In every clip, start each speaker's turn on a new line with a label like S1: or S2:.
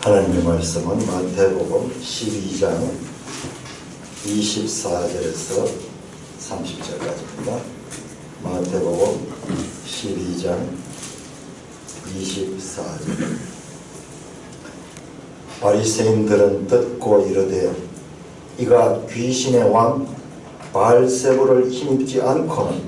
S1: 하나님의 말씀은 마태복음 12장 24절에서 30절까지입니다. 마태복음 12장 24절. 바리새인들은 듣고 이르되 이가 귀신의 왕 바알세불을 힘입지 않고는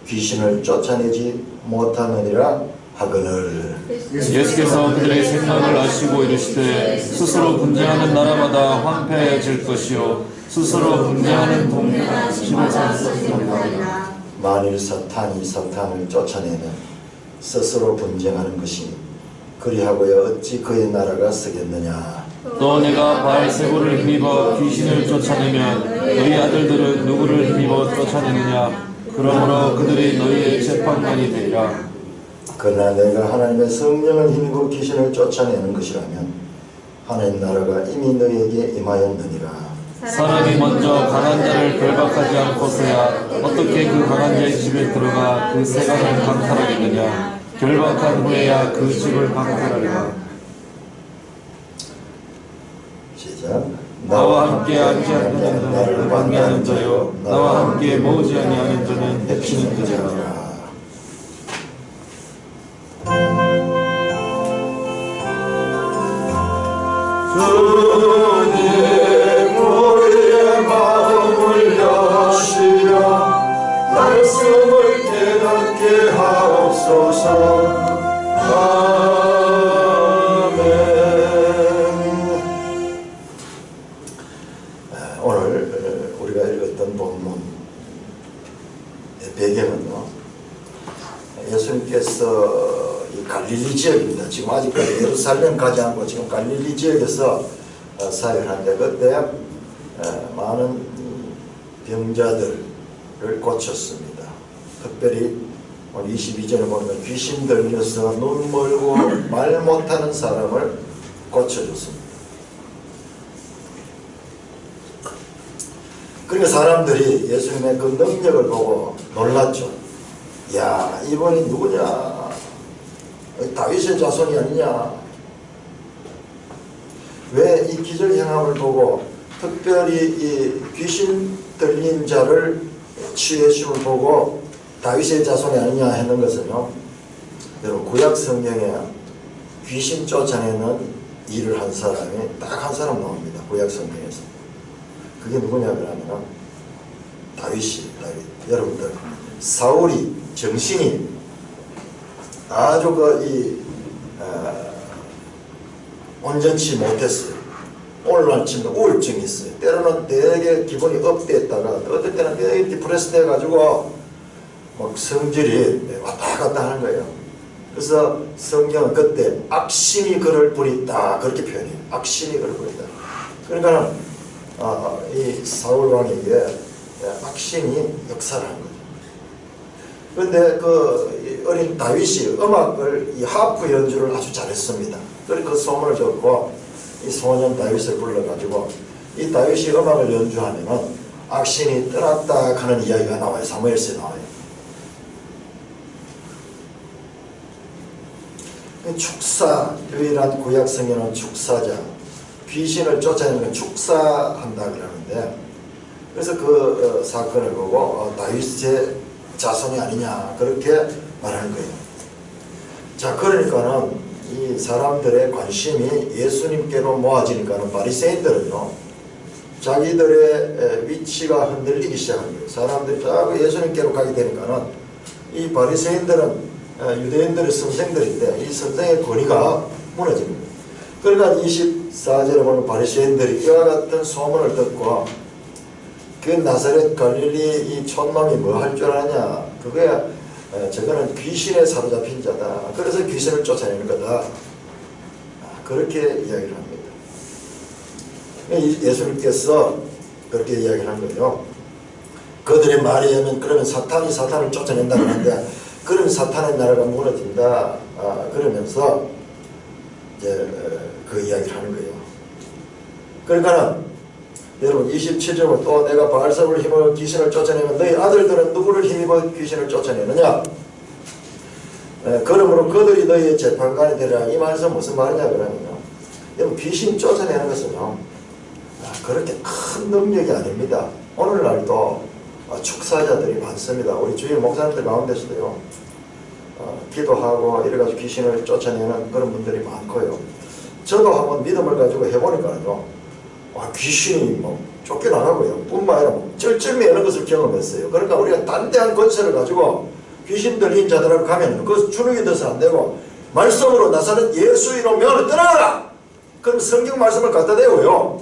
S1: 귀신을 쫓아내지 못하느니라 하거늘.
S2: 예수께서 그들의 생각을 아시고 이르시되 스스로 분쟁하는 나라마다 황폐해질 것이요 스스로 분쟁하는 동네가 힘을 찾으리라.
S1: 만일 사탄이 사탄을 쫓아내면 스스로 분쟁하는 것이니 그리하고야 어찌 그의 나라가 서겠느냐.
S2: 또 내가 바알세불을 힘입어 귀신을 쫓아내면 너희 아들들은 누구를 힘입어 쫓아내느냐. 그러므로 그들이 너희의 재판관이 되리라.
S1: 그러나 내가 하나님의 성령을 힘입어 귀신을 쫓아내는 것이라면 하나님 나라가 이미 너희에게 임하였느니라.
S2: 사람이 먼저 강한 자를 결박하지 않고서야 어떻게 그 강한 자의 집에 들어가 그 세간을 강탈하겠느냐. 결박한 후에야 그 집을 강탈하리라.
S1: 시작.
S2: 나와 함께 앉지 않는 자는 나를 반대하는 자요 나와 함께 모으지 아니하는 자는 해치는 자라.
S3: 주님 우리의 마음을 여시며 말씀을 깨닫게 하옵소서. 아멘.
S1: 오늘 우리가 읽었던 본문의 배경은요, 예수님께서 이 갈릴리 지역입니다. 지금 아직까지 예루살렘 가지 않고 지금 갈릴리 지역에서 사역을 하는데 그때 많은 병자들을 고쳤습니다. 특별히 22절에 보면 귀신 들려서 눈 멀고 말 못하는 사람을 고쳐줬습니다. 그러니까 사람들이 예수님의 그 능력을 보고 놀랐죠. 야, 이분이 누구냐? 다윗의 자손이 아니냐? 왜 이 기적 행함을 보고 특별히 이 귀신 들린 자를 치유해줌을 보고 다윗의 자손이 아니냐 했는 것은요, 여러분 구약 성경에 귀신 쫓아내는 일을 한 사람이 딱 한 사람 나옵니다. 구약 성경에서. 그게 누구냐 그러면 다윗. 여러분들 사울이 정신이 아주 온전치 못했어요. 오늘날 치면 우울증이 있어요. 때로는 되게 기분이 업되었다가 어떨 때는 되게 디프레스 돼가지고 막 성질이 왔다 갔다 하는 거예요. 그래서 성경은 그때 악신이 그를 부렸다 그렇게 표현해요. 악신이 그를 부렸다. 그러니까 이 사울 왕에게 악신이 역사를 한 거죠. 그런데 그 어린 다윗이 음악을 이 하프 연주를 아주 잘했습니다. 그래서 그 소문을 듣고 이 소년 다윗을 불러가지고 이 다윗이 음악을 연주하면은 악신이 떠났다 하는 이야기가 나와요. 사무엘서에 나와요. 축사, 유일한 구약 성경은 축사자, 귀신을 쫓아내는 건 축사한다 그러는데, 그래서 그 사건을 보고 다윗의 자손이 아니냐 그렇게 말하는 거예요. 자, 그러니까는 이 사람들의 관심이 예수님께로 모아지니까는 바리새인들은요, 자기들의 위치가 흔들리기 시작한 거예요. 사람들이 자꾸 예수님께로 가게 되니까는 이 바리새인들은 유대인들의 선생들인데 이 선생의 권위가 무너집니다. 그러니까 24절에 보면 바리새인들이 이와 같은 소문을 듣고 그 나사렛 갈릴리 이 촌놈이 뭐 할 줄 아냐, 그거야 저거는 귀신에 사로잡힌 자다. 그래서 귀신을 쫓아내는 거다. 그렇게 이야기를 합니다. 예수님께서 그렇게 이야기를 한 거예요. 그들의 말에 의하면 그러면 사탄이 사탄을 쫓아낸다 그러는데 그러면 사탄의 나라가 무너진다. 그러면서 이제 그 이야기를 하는 거예요. 그러니까는 여러분 27절은 또 내가 바알세불을 힘입어 귀신을 쫓아내면 너희 아들들은 누구를 힘입어 귀신을 쫓아내느냐. 그러므로 그들이 너희의 재판관이 되리라. 이 말에서 무슨 말이냐 그러면요, 여러분 귀신 쫓아내는 것은요 그렇게 큰 능력이 아닙니다. 오늘날도 축사자들이 많습니다. 우리 주위 목사님들 가운데서도요 기도하고 이래가지고 귀신을 쫓아내는 그런 분들이 많고요. 저도 한번 믿음을 가지고 해보니까요 귀신이 뭐 쫓겨나가고요 뿐만 아니라 뭐 쩔쩔매는 것을 경험했어요. 그러니까 우리가 단대한 권세를 가지고 귀신 들린 자들하고 가면 그 주눅이 들어서 안 되고 말씀으로 나서는 예수 이름 명을 떠나가라! 그럼 성경 말씀을 갖다 대고요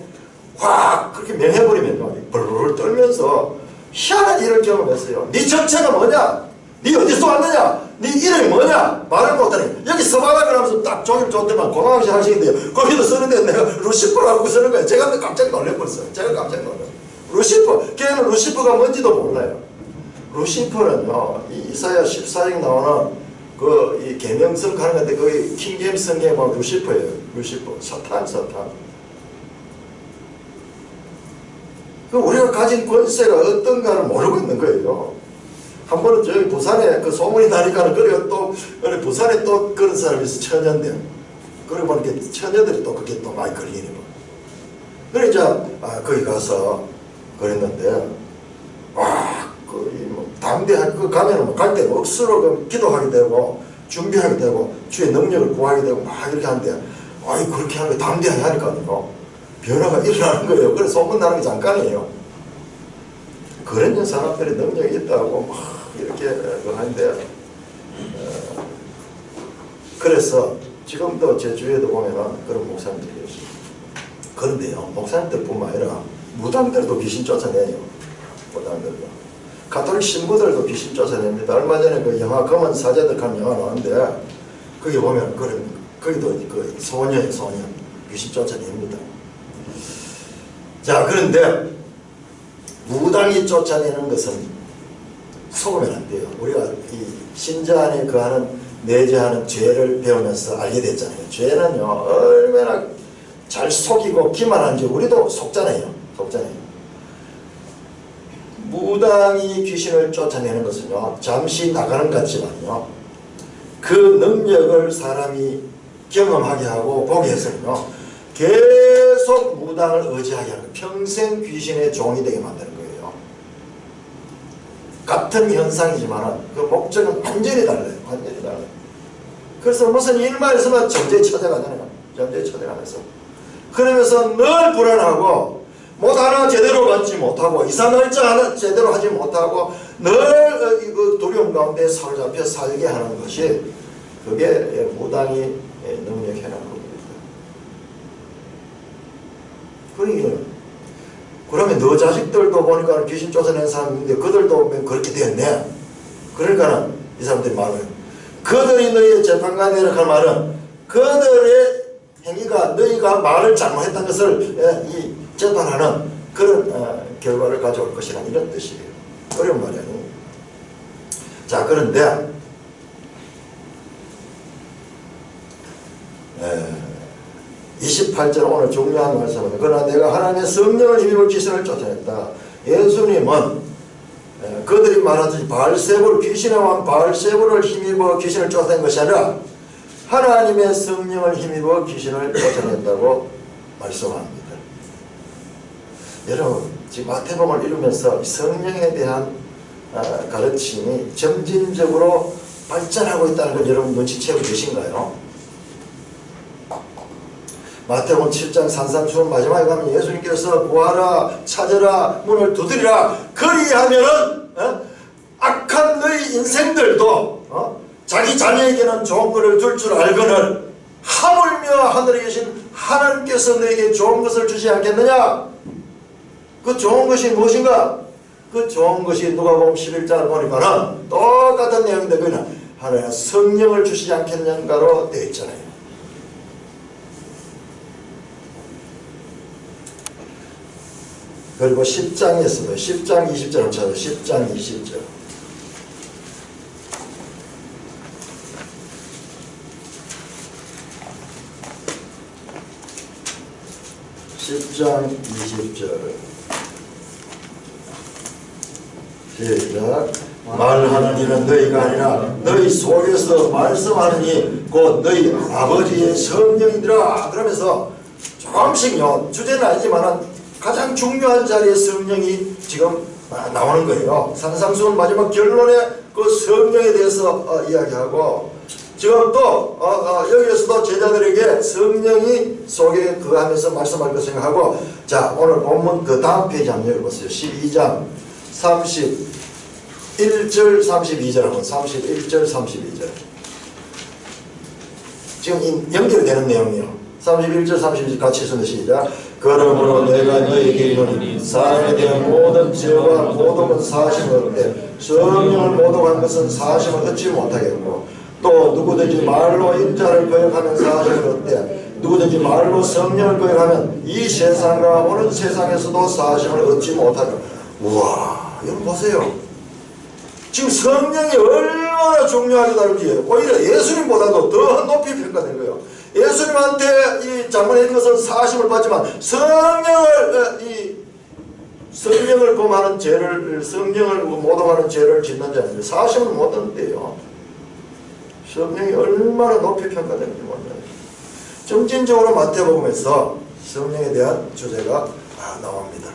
S1: 확 그렇게 명해버리면요 벌벌 떨면서 희한한 일을 경험했어요. 네 정체가 뭐냐? 네 어디서 왔느냐? 네 이름이 뭐냐? 말을 못하니 여기 서바라고 하면서 딱 종일 줬더만 고마워시 하시는데요 거기도 쓰는데 내가 루시퍼라고 쓰는 거예요. 제가 깜짝 놀래버렸어요. 제가 깜짝 놀라요. 루시퍼, 걔는 루시퍼가 뭔지도 몰라요. 루시퍼는요 이 이사야 14장 나오는 그 이 계명성 하는 건데 거기 킹제임스 성경에 보면 루시퍼예요. 루시퍼, 사탄. 그 우리가 가진 권세가 어떤가를 모르고 있는 거예요. 한 번은 저기 부산에 그 소문이 나니까는 그래요 또 부산에 또 그런 사람이 있어 처녀인데 그래 보니까 처녀들이 또 그게 또 많이 걸리는 거. 그래 이제 거기 가서 그랬는데 뭐 담대하게 그 가면은 갈 때 억수로 그 기도하게 되고 준비하게 되고 주의 능력을 구하게 되고 막 이렇게 하는데 그렇게 하는 게 담대하게 하니까요 변화가 일어나는 거예요. 그래서 소문 나는 게 잠깐이에요. 그런 사람들이 능력이 있다고 막 이렇게 하는데 그래서 지금도 제 주위에도 보면은 그런 목사님들이 있어요. 그런데요 목사님들뿐만 아니라 무당들도 귀신 쫓아내요. 무당들도 가톨릭 신부들도 귀신 쫓아냅니다. 얼마 전에 그 영화 검은 사제들 한 영화 나왔는데 거기 보면 거기도 그 소년 귀신 쫓아냅니다. 자 그런데 무당이 쫓아내는 것은 속으면 안 돼요. 우리가 이 신자 안에 그하는 내재하는 죄를 배우면서 알게 됐잖아요. 죄는요 얼마나 잘 속이고 기만한지 우리도 속잖아요. 무당이 귀신을 쫓아내는 것은요 잠시 나가는 것 같지만요 그 능력을 사람이 경험하게 하고 보게 해서요 계속 무당을 의지하게 하는 평생 귀신의 종이 되게 만드는 거예요. 같은 현상이지만 그 목적은 완전히 달라요. 그래서 무슨 일만 있으면 점쟁이 찾아가잖아요. 그러면서 늘 불안하고 하나 제대로 받지 못하고 이상일자 하나 제대로 하지 못하고 늘 두려움 가운데 사로잡혀 살게 하는 것이 그게 무당이 능력해라는 겁니다. 그러면 너 자식들도 보니까 귀신 쫓아낸 사람인데 그들도 그렇게 됐네. 그러니까는 이 사람들이 말을 그들이 너희의 재판관이 되라 할 말은 그들의 행위가 너희가 말을 잘못했다는 것을 재판하는 그런 결과를 가져올 것이라는 이런 뜻이에요. 어려운 말이 아니에요. 자 그런데 28절 오늘 중요한 말씀은 그러나 내가 하나님의 성령을 힘입어 귀신을 쫓아냈다. 예수님은 그들이 말하듯이 바알세불 귀신의 왕 바알세불을 힘입어 귀신을 쫓아낸 것이 아니라 하나님의 성령을 힘입어 귀신을 쫓아냈다고 말씀합니다. 여러분 지금 마태복음을 읽으면서 성령에 대한 가르침이 점진적으로 발전하고 있다는 걸 여러분 눈치채고 계신가요? 마태복음 7장 산상수훈 마지막에 가면 예수님께서 구하라 찾으라 문을 두드리라 그리하면은 악한 너희 인생들도 자기 자녀에게는 좋은 것을 줄 줄 알거늘 하물며 하늘에 계신 하나님께서 너에게 좋은 것을 주지 않겠느냐? 그 좋은 것이 무엇인가? 그 좋은 것이 누가복음 11장을 보니까는 똑같은 내용인데 그는 하나님 성령을 주시지 않겠는가로 되어 있잖아요. 그리고 10장에서도 10장 20절을 찾아 10장 20절 10장 20절 시작 말하는 이는 너희가 아니라 너희 속에서 말씀하는 이 곧 너희 아버지의 성령이더라. 그러면서 조금씩요, 주제는 아니지만 가장 중요한 자리에 성령이 지금 나오는 거예요. 산상수훈 마지막 결론에 그 성령에 대해서 이야기하고, 지금 또 여기에서도 제자들에게 성령이 속에 거하면서 말씀할 것 생각하고, 자, 오늘 본문 그 다음 페이지 한번 읽어보세요. 12장 31절 32절 한번, 31절 32절. 지금 연결이 되는 내용이에요. 31절 32절 같이 읽습니다. 시작. 그러므로 내가 너희에게 이르노니 사람에 대한 모든 죄와 모독은 사심을 얻되 성령을 모독한 것은 사심을 얻지 못하겠고, 또 누구든지 말로 인자를 거역하면 사심을 얻되 누구든지 말로 성령을 거역하면 이 세상과 오는 세상에서도 사심을 얻지 못하리라. 우와, 여러분 보세요. 지금 성령이 얼마나 중요하게 다른지 오히려 예수님보다도 더 높이 평가된 거예요. 예수님한테 이 잘못한 것은 사심을 받지만 성령을 범하는 죄를, 성령을 모독하는 죄를 짓는 자는 사심을 못 얻는데요. 성령이 얼마나 높이 평가되는지 몰라요. 점진적으로 마태복음에서 성령에 대한 주제가 나옵니다.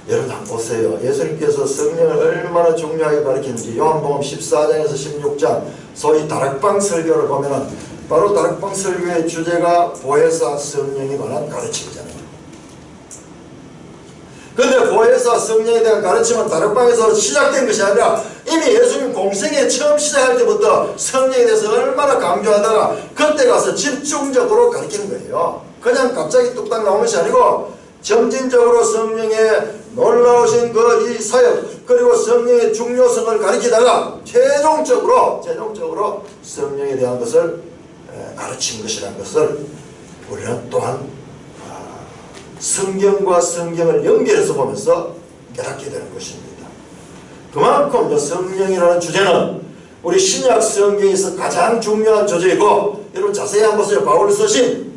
S1: 여러분 한번 보세요. 예수님께서 성령을 얼마나 중요하게 가르치는지 요한복음 14장에서 16장 소위 다락방 설교를 보면은 바로 다락방 설교의 주제가 보혜사 성령에 관한 가르침이잖아요. 그런데 보혜사 성령에 대한 가르침은 다락방에서 시작된 것이 아니라 이미 예수님 공생에 처음 시작할 때부터 성령에 대해서 얼마나 강조하다가 그때 가서 집중적으로 가르치는 거예요. 그냥 갑자기 뚝딱 나오는 것이 아니고 점진적으로 성령의 놀라우신 그 이 사역, 그리고 성령의 중요성을 가르치다가 최종적으로 성령에 대한 것을 가르친 것이라는 것을 우리는 또한 성경과 성경을 연결해서 보면서 깨닫게 되는 것입니다. 그만큼 성령이라는 주제는 우리 신약 성경에서 가장 중요한 주제이고, 여러분 자세히 한번 보세요. 바울 서신,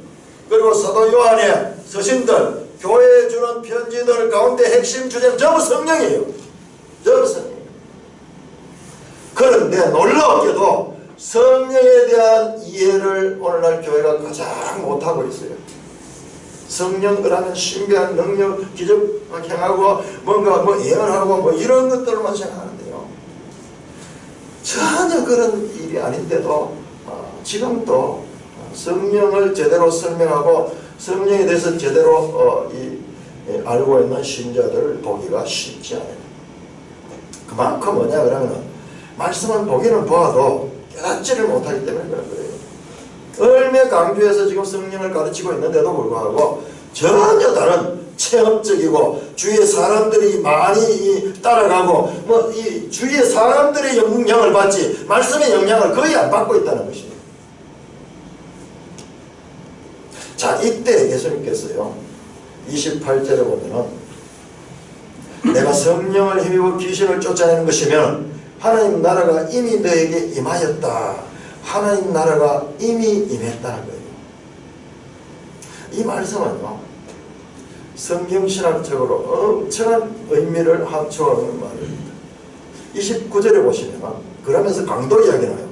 S1: 그리고 사도 요한의 서신들, 교회에 주는 편지들 가운데 핵심 주제는 전부 성령이에요. 전부 성령. 그런데 놀랍게도 성령에 대한 이해를 오늘날 교회가 가장 못하고 있어요. 성령을 하면 신비한 능력, 기적 행하고 뭔가 예언하고 이런 것들만 생각하는데요. 전혀 그런 일이 아닌데도 지금도 성령을 제대로 설명하고 성령에 대해서 제대로 알고 있는 신자들을 보기가 쉽지 않아요. 그만큼 뭐냐 그러면 말씀을 보기는 보아도 깨닫지를 못하기 때문에 그런 거예요. 얼마나 강조해서 지금 성령을 가르치고 있는데도 불구하고 전혀 다른 체험적이고 주위의 사람들이 많이 따라가고 이 주위의 사람들의 영향을 받지 말씀의 영향을 거의 안 받고 있다는 것입니다. 자, 이때 예수님께서요 28절에 보면은 내가 성령을 힘입어 귀신을 쫓아내는 것이면 하나님 나라가 이미 너에게 임하였다. 하나님 나라가 이미 임했다는 거예요. 이 말씀은요 성경신학적으로 엄청난 의미를 함축하는 말입니다. 29절에 보시면 그러면서 강도 이야기 나요.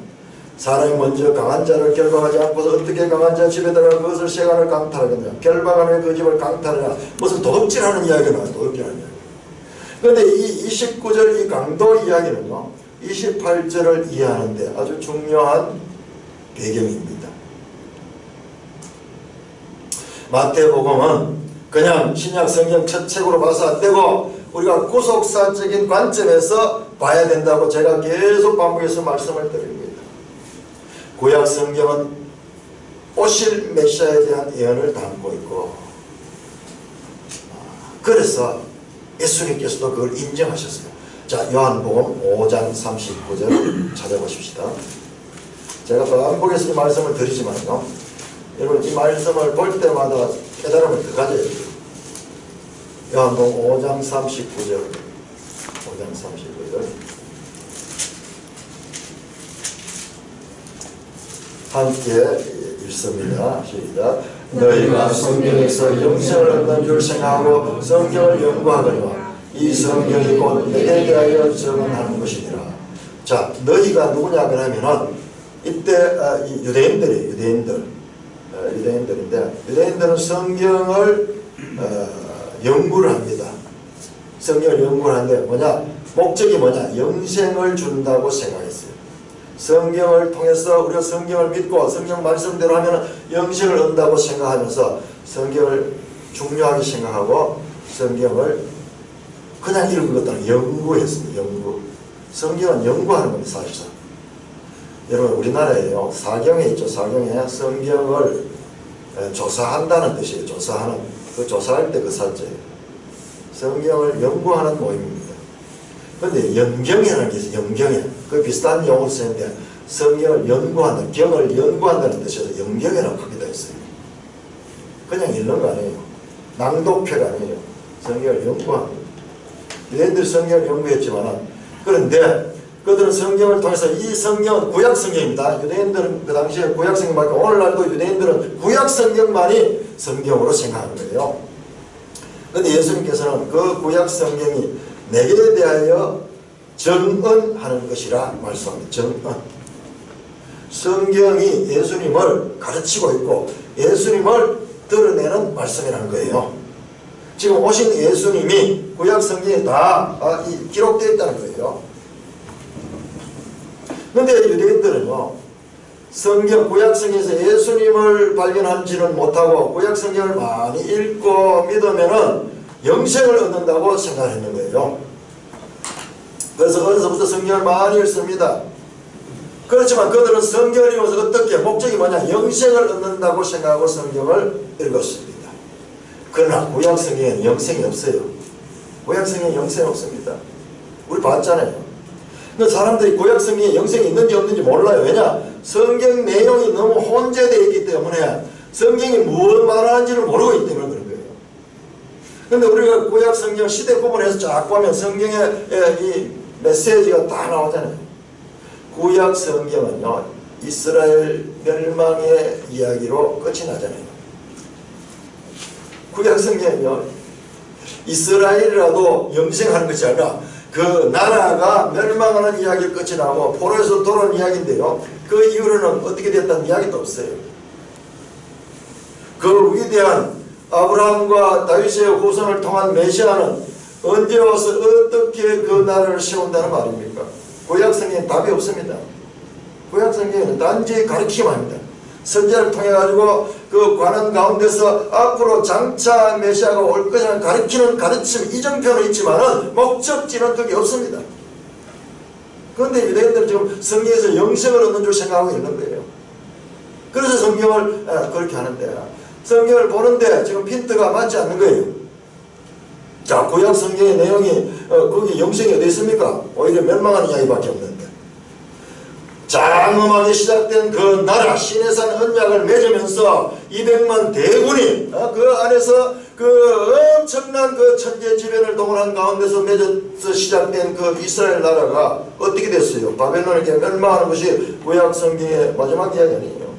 S1: 사람이 먼저 강한 자를 결박하지 않고서 어떻게 강한 자 집에 들어가 그것을 세간을 강탈하겠냐. 결박하는 그 집을 강탈하냐. 무슨 도둑질하는 이야기가 나와요. 도둑질하는 이야기. 그런데 이 29절 이 강도 이야기는요 28절을 이해하는데 아주 중요한 배경입니다. 마태복음은 그냥 신약 성경 첫 책으로 봐서 안 되고 우리가 구속사적인 관점에서 봐야 된다고 제가 계속 반복해서 말씀을 드립니다. 구약 성경은 오실 메시아에 대한 예언을 담고 있고 그래서 예수님께서도 그걸 인정하셨어요. 자, 요한복음 5장 39절 찾아보십시다. 제가 반복해서 이 말씀을 드리지만요 여러분 이 말씀을 볼 때마다 깨달음을 더 가져야 돼요. 요한복음 5장 39절 5장 39절 함께 읽습니다. 시작. 너희가 성경에서 영생을 얻는 줄 생각하고 성경을 연구하거니와 이 성경이 곧 내게 대하여 증언하는 것이니라. 자, 너희가 누구냐 그러면은 이때 유대인들 유대인들인데, 유대인들은 성경을 연구를 합니다. 성경을 연구를 하는데 뭐냐? 목적이 뭐냐? 영생을 준다고 생각했어요. 성경을 통해서 우리가 성경을 믿고 성경 말씀대로 하면 영생을 얻는다고 생각하면서 성경을 중요하게 생각하고 성경을 그냥 읽은 것도 아니고 연구했습니다. 연구. 성경은 연구하는 겁니다. 사실상. 여러분 우리나라에요. 사경에 있죠. 사경에 성경을 조사한다는 뜻이에요. 조사하는. 그 조사할 때 그 사자예요. 성경을 연구하는 모임입니다. 그런데 연경이라는 게 있어요. 연경에. 그 비슷한 용어를 쓰는데 성경을 연구한다. 경을 연구한다는 뜻에서 연경이라고 하기도 했어요. 그냥 읽는 거 아니에요. 낭독회가 아니에요. 성경을 연구합니다. 유대인들이 성경을 연구했지만 그런데 그들은 성경을 통해서 이 성경은 구약 성경입니다. 유대인들은 그 당시에 구약 성경밖에 오늘날도 유대인들은 구약 성경만이 성경으로 생각하는 거예요. 그런데 예수님께서는 그 구약 성경이 내게 대하여 정언하는 것이라 말씀합니다. 정언. 성경이 예수님을 가르치고 있고 예수님을 드러내는 말씀이라는 거예요. 지금 오신 예수님이 구약 성경에 다 기록되어 있다는 거예요. 그런데 유대인들은요, 성경, 구약 성경에서 예수님을 발견하지는 못하고 구약 성경을 많이 읽고 믿으면은 영생을 얻는다고 생각했는 거예요. 그래서 어려서부터 성경을 많이 읽습니다. 그렇지만 그들은 성경을 읽어서 어떻게, 목적이 뭐냐? 영생을 얻는다고 생각하고 성경을 읽었습니다. 그러나 구약 성경에는 영생이 없어요. 구약 성경에 영생이 없습니다. 우리 봤잖아요. 근데 사람들이 구약 성경에 영생이 있는지 없는지 몰라요. 왜냐? 성경 내용이 너무 혼재되어 있기 때문에 성경이 무엇 말하는지를 모르고 있기 때문에 그런 거예요. 근데 우리가 구약 성경 시대 구분해서 쫙 보면 성경에 이 메시지가 다 나오잖아요. 구약 성경은요, 이스라엘 멸망의 이야기로 끝이 나잖아요. 구약 성경은요, 이스라엘이라도 영생하는 것이 아니라 그 나라가 멸망하는 이야기를 끝이 나고 포로에서 돌아오는 이야기인데요, 그 이후로는 어떻게 됐다는 이야기도 없어요. 그 위대한 아브라함과 다윗의 후손을 통한 메시아는 언제 와서 어떻게 그 나라를 세운다는 말입니까? 구약 성경에 답이 없습니다. 구약 성경에는 단지 가르치기만 합니다. 선지자를 통해 가지고 그 관원 가운데서 앞으로 장차 메시아가 올 것이라는 가르치는 가르침 이정표는 있지만은 목적지는 그게 없습니다. 그런데 유대인들은 지금 성경에서 영생을 얻는 줄 생각하고 있는 거예요. 그래서 성경을 그렇게 하는데, 성경을 보는데 지금 핀트가 맞지 않는 거예요. 자, 구약 성경의 내용이 거기 영생이 어디 있습니까? 오히려 멸망하는 이야기밖에 없는데, 장엄하게 시작된 그 나라 시내산 언약을 맺으면서 200만 대군이 그 안에서 그 엄청난 그 천재지변을 동원한 가운데서 맺어서 시작된 그 이스라엘 나라가 어떻게 됐어요? 바벨론에게 멸망하는 것이 구약 성경의 마지막 이야기 아니에요.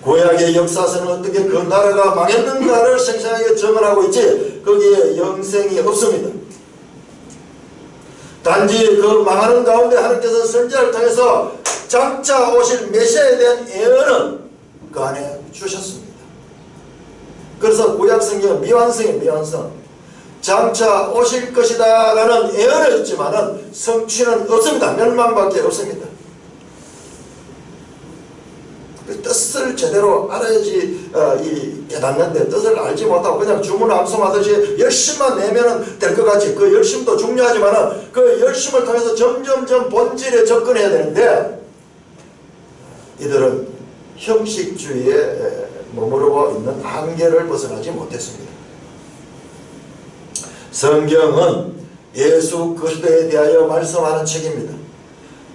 S1: 구약의 역사서는 어떻게 그 나라가 망했는가를 생생하게 정언하고 있지 거기에 영생이 없습니다. 단지 그 망하는 가운데 하나님께서 선지자를 통해서 장차 오실 메시아에 대한 예언은 그 안에 주셨습니다. 그래서 구약성경은 미완성이에요. 미완성. 장차 오실 것이다 라는 예언은 있지만은 성취는 없습니다. 멸망밖에 없습니다. 그 뜻을 제대로 알아야지 깨닫는데 뜻을 알지 못하고 그냥 주문암송하듯이 열심만 내면은 될 것 같이, 그 열심도 중요하지만은 그 열심을 통해서 점점점 본질에 접근해야 되는데 이들은 형식주의에 머무르고 있는 한계를 벗어나지 못했습니다. 성경은 예수 그리스도에 대하여 말씀하는 책입니다.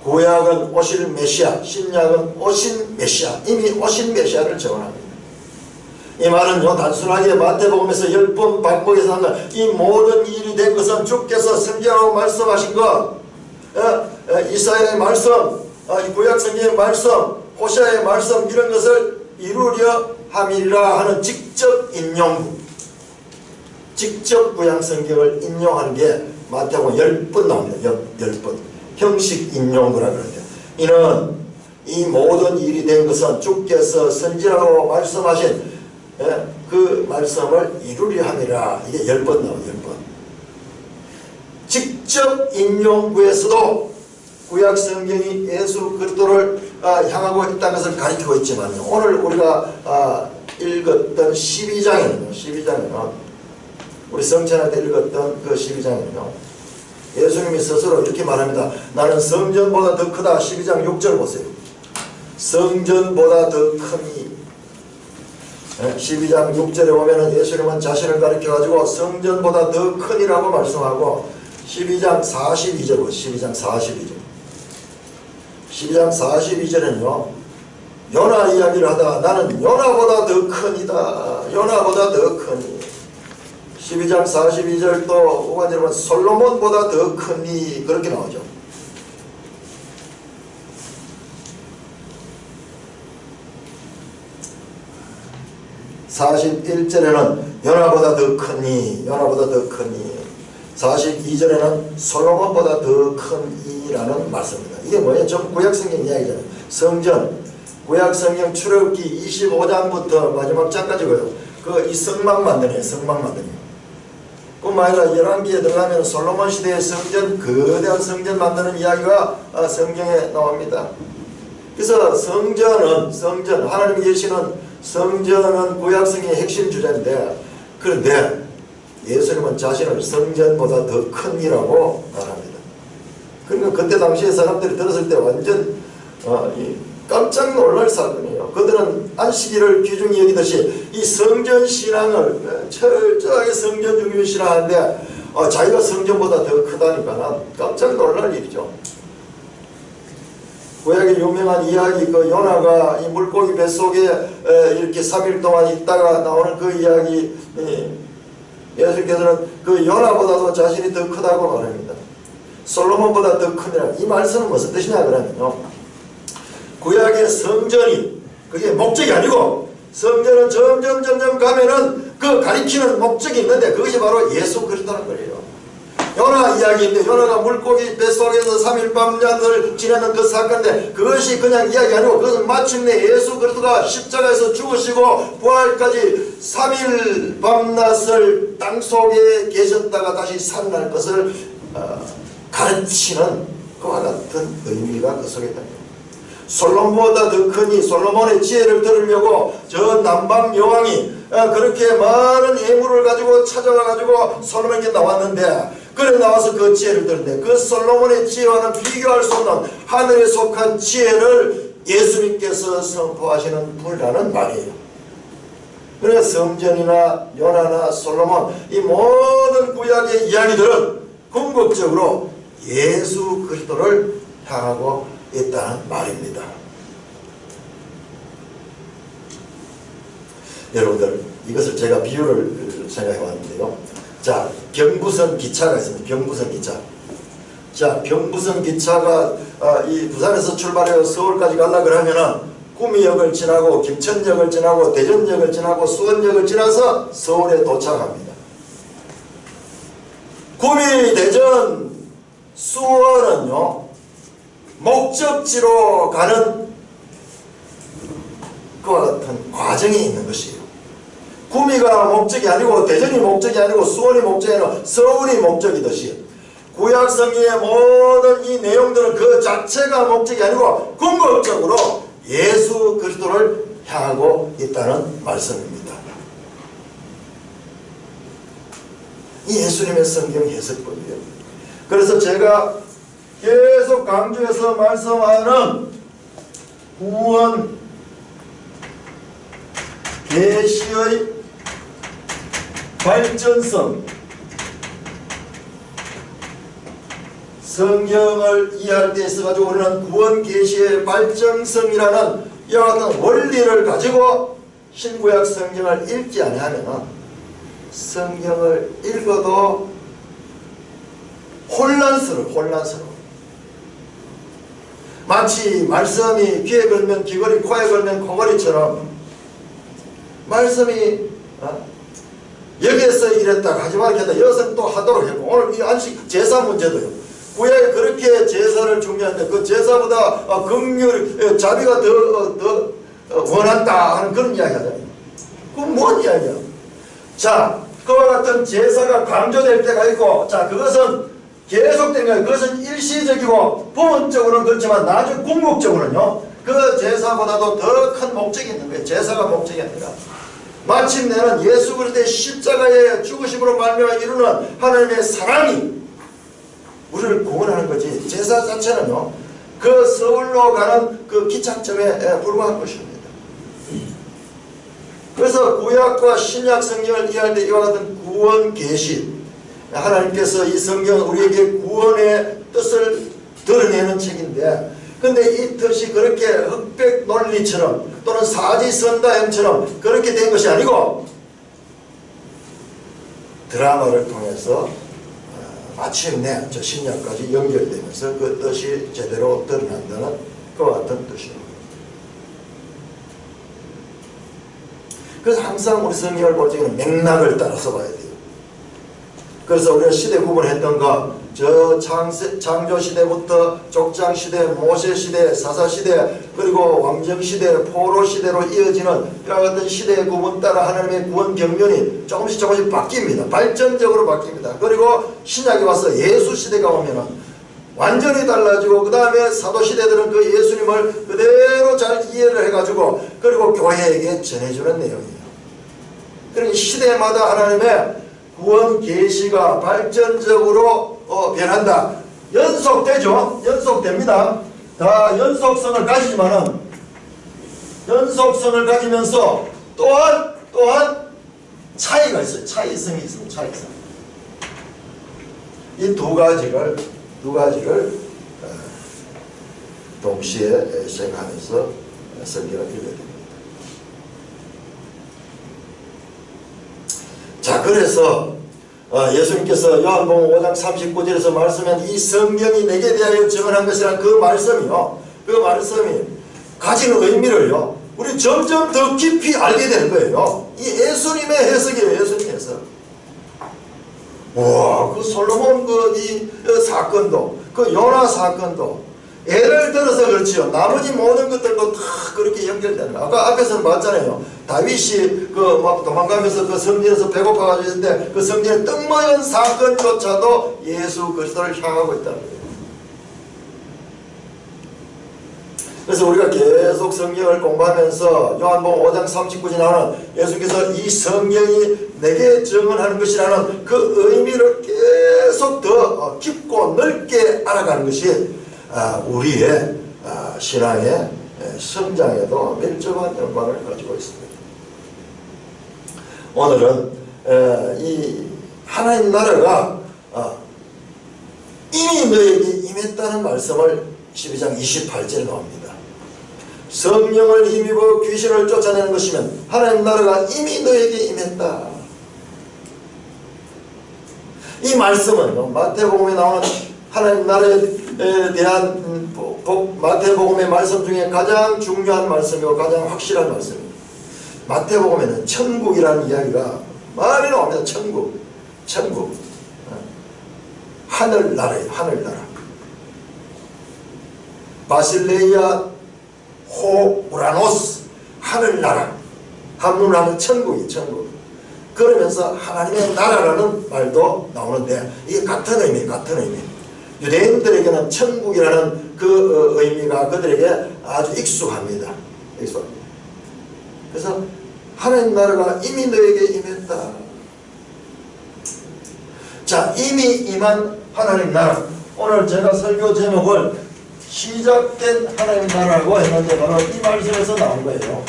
S1: 구약은 오실 메시아, 신약은 오신 메시아, 이미 오신 메시아를 증언합니다. 이 말은요, 단순하게 마태복음에서 10번 반복해서 하는 이 모든 일이 된 것은 주께서 선지자로 말씀하신 것, 이사야의 말씀, 구약성경의 말씀, 호세아의 말씀, 이런 것을 이루려 함이라 하는 직접 인용, 직접 구약성경을 인용하는 게 마태복음 10번 나옵니다. 10번. 형식 인용구라 그러는데, 이는 이 모든 일이 된 것은 주께서 선지라고 말씀하신 그 말씀을 이루려 함이라. 이게 10번 나와요. 10번. 직접 인용구에서도 구약 성경이 예수 그리스도를 향하고 있다는 것을 가리키고 있지만 오늘 우리가 읽었던 12장에는 우리 성찬할 때 읽었던 그 12장에는요 예수님이 스스로 이렇게 말합니다. 나는 성전보다 더 크다. 12장 6절 보세요. 성전보다 더 크니. 12장 6절에 보면은 예수님은 자신을 가리켜가지고 성전보다 더 크니라고 말씀하고 12장 42절 보세요. 12장 42절. 12장 42절에는요 요나 이야기를 하다가 나는 요나보다 더 크니다. 요나보다 더 크니. 12장 42절 또 오간절은 솔로몬보다 더 크니 그렇게 나오죠. 41절에는 요나보다 더 크니. 요나보다 더 크니. 42절에는 솔로몬보다 더 크니라는 말씀입니다. 이게 뭐예요? 전 구약성경 이야기잖아요. 성전 구약성경 출애굽기 25장부터 마지막 장까지고요. 그 이 성막 만드네요. 성막 만드네요. 뿐만 아니라 열왕기에 들어가면 솔로몬 시대의 성전, 거대한 성전 만드는 이야기가 성경에 나옵니다. 그래서 성전, 하나님이 계시는 성전은 구약성의 핵심 주제인데, 그런데 예수님은 자신을 성전보다 더 큰이라고 말합니다. 그러니까 그때 당시에 사람들이 들었을 때 완전 깜짝 놀랄 사건이에요. 그들은 안식일을 귀중히 여기듯이 이 성전 신앙을 철저하게 성전 중심을 신앙하는데 자기가 성전보다 더 크다니까 깜짝 놀랄 일이죠. 구약의 유명한 이야기, 그 요나가 이 물고기 뱃속에 이렇게 3일 동안 있다가 나오는 그 이야기, 예수께서는 그 요나보다도 자신이 더 크다고 말합니다. 솔로몬보다 더 크니라. 이 말씀은 무슨 뜻이냐 그러면요, 구약의 성전이 그게 목적이 아니고 성전은 점점 가면은 그 가리키는 목적이 있는데 그것이 바로 예수 그리스도라는 거예요. 요나 이야기인데 요나가 물고기 뱃속에서 3일 밤낮을 지내는 그 사건인데 그것이 그냥 이야기 아니고 그것은 마침내 예수 그리스도가 십자가에서 죽으시고 부활까지 3일 밤낮을 땅속에 계셨다가 다시 살아날 것을 가르치는 그와 같은 의미가 그 속에 있다. 솔로몬보다 더 크니. 솔로몬의 지혜를 들으려고 저 남방 여왕이 그렇게 많은 예물을 가지고 찾아와 가지고 솔로몬에게 나왔는데, 그래 나와서 그 지혜를 들었는데 그 솔로몬의 지혜와는 비교할 수 없는 하늘에 속한 지혜를 예수님께서 선포하시는 분이라는 말이에요. 그래서 성전이나 요나나 솔로몬 이 모든 구약의 이야기들은 궁극적으로 예수 그리스도를 향하고 있다는 말입니다. 여러분들 이것을 제가 비유를 생각해 왔는데요. 자, 경부선 기차가 있습니다. 경부선 기차. 자, 경부선 기차가 이 부산에서 출발해서 서울까지 가려고 그러면은 구미역을 지나고 김천역을 지나고 대전역을 지나고 수원역을 지나서 서울에 도착합니다. 구미, 대전, 수원은요 목적지로 가는 그와 같은 과정이 있는 것이에요. 구미가 목적이 아니고 대전이 목적이 아니고 수원이 목적이 아니고 서울이 목적이듯이 구약성경의 모든 이 내용들은 그 자체가 목적이 아니고 궁극적으로 예수 그리스도를 향하고 있다는 말씀입니다. 이 예수님의 성경 해석법이에요. 그래서 제가 계속 강조해서 말씀하는 구원 계시의 발전성, 성경을 이해할 때 있어가지고 우리는 구원 계시의 발전성이라는 이와 같은 원리를 가지고 신구약 성경을 읽지 아니하면 성경을 읽어도 혼란스러워. 마치 말씀이 귀에 걸면 귀걸이, 코에 걸면 코걸이처럼 말씀이 여기에서 이랬다가 하지 말겠다 여기서 또 하도록 했고, 오늘 이 안식 제사 문제도요. 구약에 그렇게 제사를 중요한데 그 제사보다 긍휼, 자비가 더 원한다 하는 그런 이야기 하잖아요. 그건 뭔 이야기야? 자, 그와 같은 제사가 강조될 때가 있고, 자, 그것은 계속된 거예요. 그것은 일시적이고 부분적으로는 그렇지만 나중 궁극적으로는요, 그 제사보다도 더 큰 목적이 있는 거예요. 제사가 목적이 아니라 마침내는 예수 그리스도의 십자가의 죽으심으로 말미암아 이루는 하나님의 사랑이 우리를 구원하는 거지, 제사 자체는요 그 서울로 가는 그 기착점에 불과한 것입니다. 그래서 구약과 신약 성경을 이해할 때 이와 같은 구원 계시, 하나님께서 이 성경은 우리에게 구원의 뜻을 드러내는 책인데, 근데 이 뜻이 그렇게 흑백 논리처럼 또는 사지선다형처럼 그렇게 된 것이 아니고 드라마를 통해서 마침내 저 신약까지 연결되면서 그 뜻이 제대로 드러난다는 그와 같은 뜻입니다. 그래서 항상 우리 성경을 볼 적에는 맥락을 따라서 봐야 돼요. 그래서 우리가 시대 구분했던 거, 저 창조시대부터 족장시대, 모세시대, 사사시대, 그리고 왕정시대, 포로시대로 이어지는 이와 같은 시대의 구분 따라 하나님의 구원 경륜이 조금씩 바뀝니다. 발전적으로 바뀝니다. 그리고 신약에 와서 예수시대가 오면은 완전히 달라지고, 그 다음에 사도시대들은 그 예수님을 그대로 잘 이해를 해가지고 그리고 교회에게 전해주는 내용이에요. 그러니까 시대마다 하나님의 구원 계시가 발전적으로 변한다. 연속되죠. 연속됩니다. 다 연속성을 가지지만은 연속성을 가지면서 또한 차이가 있어요. 차이성이 있어요. 차이성. 이 두 가지를 동시에 생각하면서 성경을 읽어야 됩니다. 자, 그래서 예수님께서 요한복음 5장 39절에서 말씀한 이 성경이 내게 대하여 증언한 것이란 그 말씀이요, 그 말씀이 가진 의미를요 우리 점점 더 깊이 알게 되는 거예요. 이 예수님의 해석이에요. 예수님의 해석. 와, 그 솔로몬 이 사건도, 그 요나 사건도 예를 들어서 그렇지요. 나머지 모든 것들도 다 그렇게 연결되는 거예요. 아까 앞에서는 봤잖아요. 다윗이 막 도망가면서 그 성전에서 배고파가지고 있는데 그 성전의 떡먹은 사건조차도 예수 그리스도를 향하고 있다는 거예요. 그래서 우리가 계속 성경을 공부하면서 요한복음 5장 39절 나오는 예수께서 이 성경이 내게 증언하는 것이라는 그 의미를 계속 더 깊고 넓게 알아가는 것이 우리의 신앙의 성장에도 밀접한 연관을 가지고 있습니다. 오늘은 이 하나님 나라가 이미 너에게 임했다는 말씀을 12장 28절에 나옵니다. 성령을 힘입어 귀신을 쫓아내는 것이면 하나님 나라가 이미 너에게 임했다. 이 말씀은 마태복음에 나오는 하나님 나라에 대한 마태복음의 말씀 중에 가장 중요한 말씀이고 가장 확실한 말씀입니다. 마태복음에는 천국이라는 이야기가 많이 나옵니다. 천국. 하늘나라예요. 하늘나라. 바실레이아 호 우라노스, 하늘나라. 한문으로 하면 천국이 천국. 그러면서 하나님의 나라라는 말도 나오는데 이게 같은 의미. 유대인들에게는 천국이라는 그 의미가 그들에게 아주 익숙합니다. 그래서 하나님 나라가 이미 너에게 임했다. 자, 이미 임한 하나님 나라. 오늘 제가 설교 제목을 시작된 하나님 나라라고 했는데 바로 이 말씀에서 나온 거예요.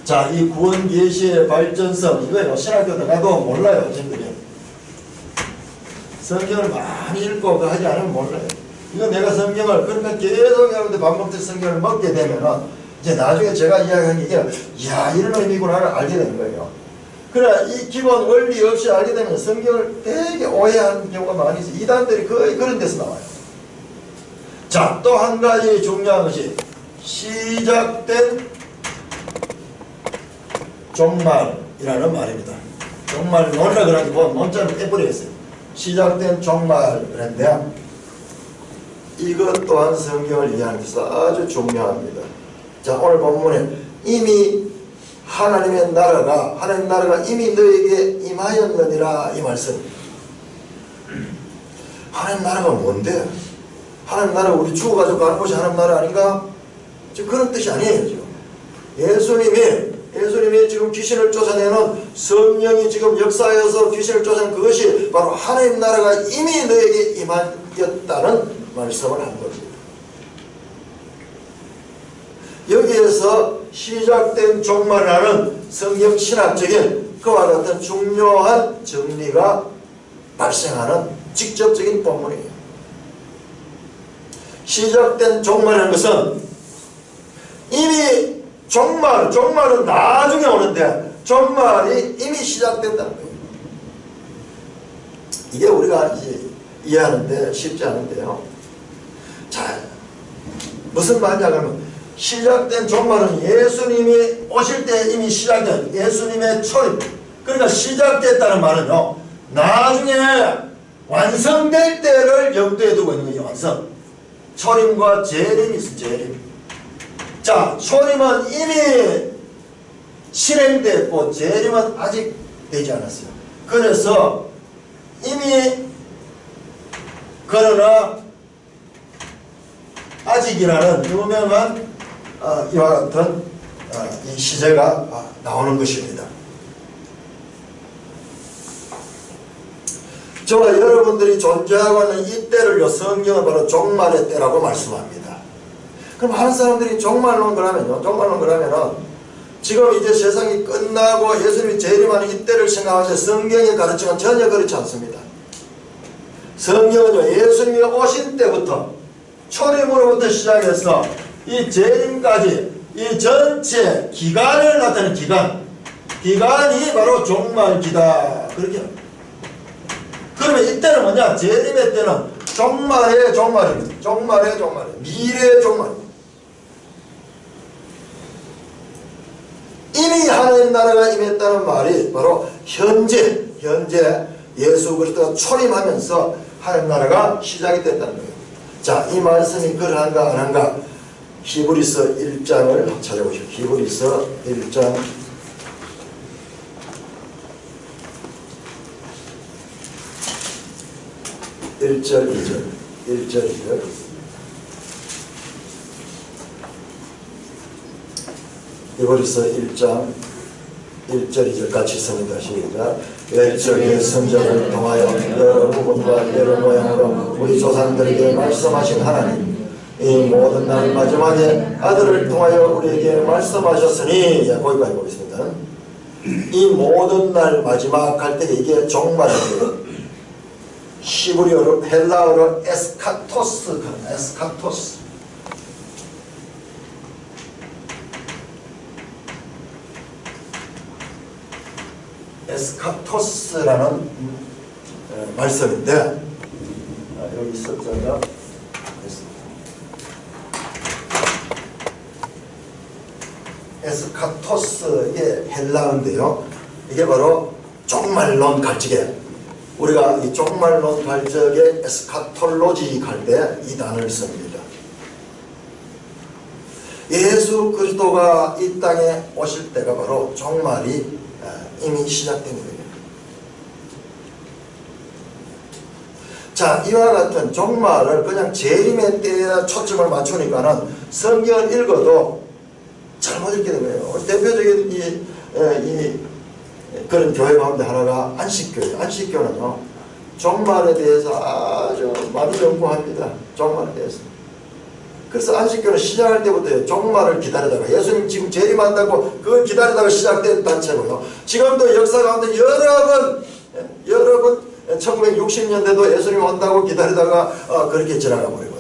S1: 자, 이 구원 계시의 발전성, 이거요 신학교 들어가도 몰라요. 저들이 성경을 많이 읽고 하지 않으면 몰라요. 이거 내가 성경을 그러니까 계속 하는데 반복돼서 성경을 먹게 되면은 이제 나중에 제가 이야기한 게 이야 이런 의미구나를 알게 되는 거예요. 그러나 이 기본 원리 없이 알게 되면 성경을 되게 오해하는 경우가 많이 있어요. 이단들이 거의 그런 데서 나와요. 자, 또 한 가지 중요한 것이 시작된 종말이라는 말입니다. 종말 논이라 그러고 논자를 떼버렸어요. 시작된 종말 그런데 이것 또한 성경을 이해하는 데서 아주 중요합니다. 자, 오늘 본문에 이미 하나님 나라가 이미 너에게 임하였느니라 이 말씀. 하나님 나라가 뭔데? 하나님 나라가 우리 죽어가지고 가는 곳이 하나님 나라 아닌가? 지금 그런 뜻이 아니에요. 지금 예수님이 지금 귀신을 쫓아내는 성령이 지금 역사에서 귀신을 쫓아내는 그것이 바로 하나님 나라가 이미 너에게 임하였다는 말씀을 한 겁니다. 여기에서 시작된 종말이라는 성경 신학적인 그와 같은 중요한 정리가 발생하는 직접적인 본문이에요. 시작된 종말이라는 것은 이미 종말은 나중에 오는데 종말이 이미 시작된다는 거예요. 이게 우리가 이해하는데 쉽지 않은데요. 자, 무슨 말이냐 그러면 시작된 종말은 예수님이 오실 때 이미 시작된 예수님의 초림. 그러니까 시작됐다는 말은요, 나중에 완성될 때를 염두에 두고 있는 거예요. 완성. 초림과 재림이 있어. 재림. 자, 초림은 이미 실행됐고 재림은 아직 되지 않았어요. 그래서 이미 그러나 아직이라는 유명한 이와 같은 이 시제가 나오는 것입니다. 저와 여러분들이 존재하고 있는 이 때를요, 성경은 바로 종말의 때라고 말씀합니다. 그럼 많은 사람들이 종말론 그러면은 지금 이제 세상이 끝나고 예수님이 재림하는 이 때를 생각하는데 성경의 가르침은 전혀 그렇지 않습니다. 성경은요, 예수님이 오신 때부터 초림으로부터 시작해서 이 재림까지 이 전체 기간을 나타내는 기간이 바로 종말기다 그렇게 합니다. 그러면 이때는 뭐냐? 재림의 때는 종말의 종말입니다. 종말의 미래의 종말입니다. 이미 하나님 나라가 임했다는 말이 바로 현재 예수 그리스도가 초림하면서 하나님 나라가 시작이 됐다는 거예요. 자, 이 말씀이 그러한가 안 한가? 히브리서 1장을 찾아보시오. 히브리서 1장 1절 2절 히브리서 1장 1절 2절 같이 씁니다. 시작. 옛적의 선자를 통하여 여러 부분과 여러 모양으로 우리 조상들에게 말씀하신 하나님, 이 모든 날 마지막에 아들을 통하여 우리에게 말씀하셨으니, 거기까지 보겠습니다. 이 모든 날 마지막 할 때 이게 종말이에요. 히브리어로 헬라어로 에스카토스. 에스카토스라는 말씀인데 여기 숫자가 에스카토스의 헬라어인데요. 이게 바로 종말론 갈적에 우리가 이 종말론 갈적에 에스카톨로지 갈 때 이 단어를 씁니다. 예수 그리스도가 이 땅에 오실 때가 바로 종말이 이미 시작된 거예요. 자, 이와 같은 종말을 그냥 재림의 때에 초점을 맞추니까는 성경을 읽어도 잘못 읽게 된 거예요. 대표적인 그런 교회 가운데 하나가 안식교회예요. 안식교는요, 종말에 대해서 아주 많이 연구합니다. 종말에 대해서. 그래서 안식교는 시작할 때부터 종말을 기다리다가 예수님 지금 재림한다고 그걸 기다리다가 시작된 단체고요. 지금도 역사 가운데 여러 번 1960년대도 예수님 온다고 기다리다가 그렇게 지나가 버리고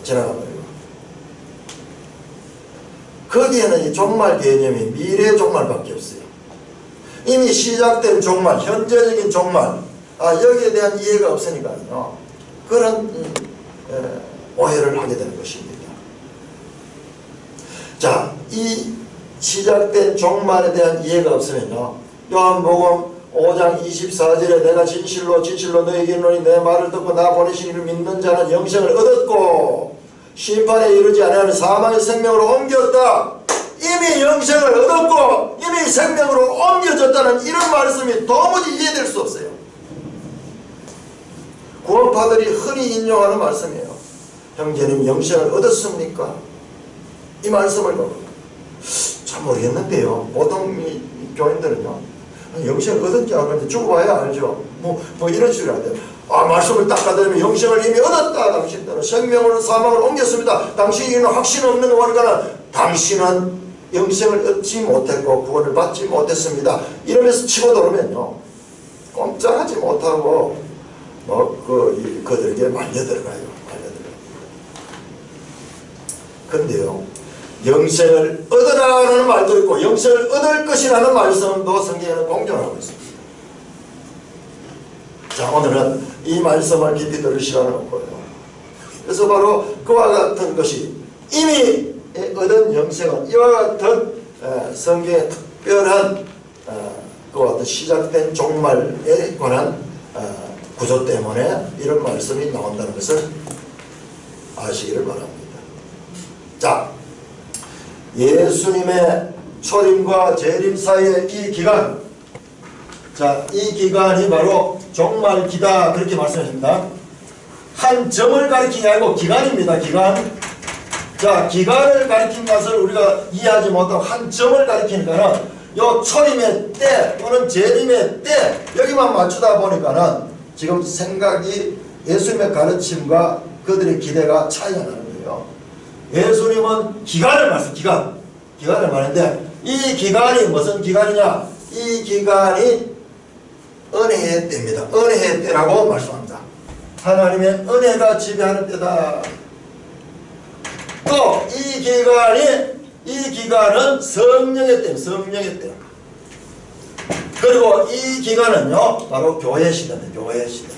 S1: 거기에는 이 종말 개념이 미래 종말밖에 없어요. 이미 시작된 종말, 현재적인 종말, 여기에 대한 이해가 없으니까요, 그런 오해를 하게 되는 것입니다. 자, 이 시작된 종말에 대한 이해가 없으면요, 요한복음 5장 24절에 내가 진실로 너에게 이르노니 내 말을 듣고 나 보내신 이를 믿는 자는 영생을 얻었고 심판에 이르지 아니하는 사망의 생명으로 옮겼다. 이미 영생을 얻었고 이미 생명으로 옮겨졌다는 이런 말씀이 도무지 이해될 수 없어요. 구원파들이 흔히 인용하는 말씀이에요. 형제님 영생을 얻었습니까? 이 말씀을 참 모르겠는데요. 보통 이 교인들은요, 영생을 얻은지 안 얻은지 죽어봐야 알죠. 뭐 이런 식으로 해야 돼요. 말씀을 딱 가더니 영생을 이미 얻었다. 당신들은 생명으로 사망을 옮겼습니다. 당신이 확신 없는 원가는 당신은 영생을 얻지 못했고 구원을 받지 못했습니다. 이러면서 치고 들어오면요, 꼼짝하지 못하고 그들에게 말려들어가요. 근데요, 영생을 얻으라는 말도 있고 영생을 얻을 것이라는 말씀도 성경에는 공존하고 있습니다. 자, 오늘은 이 말씀을 깊이 들을 시간은 없고요. 그래서 바로 그와 같은 것이 이미 얻은 영생은 이와 같은 성경의 특별한 그와 같은 시작된 종말에 관한 구조 때문에 이런 말씀이 나온다는 것을 아시기를 바랍니다. 자, 예수님의 초림과 재림 사이의 이 기간, 자, 이 기간이 바로 종말기다 그렇게 말씀하십니다. 한 점을 가리키는 게 아니고 기간입니다. 기간. 자, 기간을 가리킨 것을 우리가 이해하지 못하고 한 점을 가리키니까는 요 초림의 때 또는 재림의 때 여기만 맞추다 보니까는 지금 생각이 예수님의 가르침과 그들의 기대가 차이가 나는 거예요. 예수님은 기간을 기간을 말하는데 이 기간이 무슨 기간이냐? 이 기간이 은혜의 때입니다. 은혜의 때라고 말씀합니다. 하나님의 은혜가 지배하는 때다. 또 이 기간은 성령의 때입니다. 성령의 때. 그리고 이 기간은요, 바로 교회 시대입니다. 교회 시대.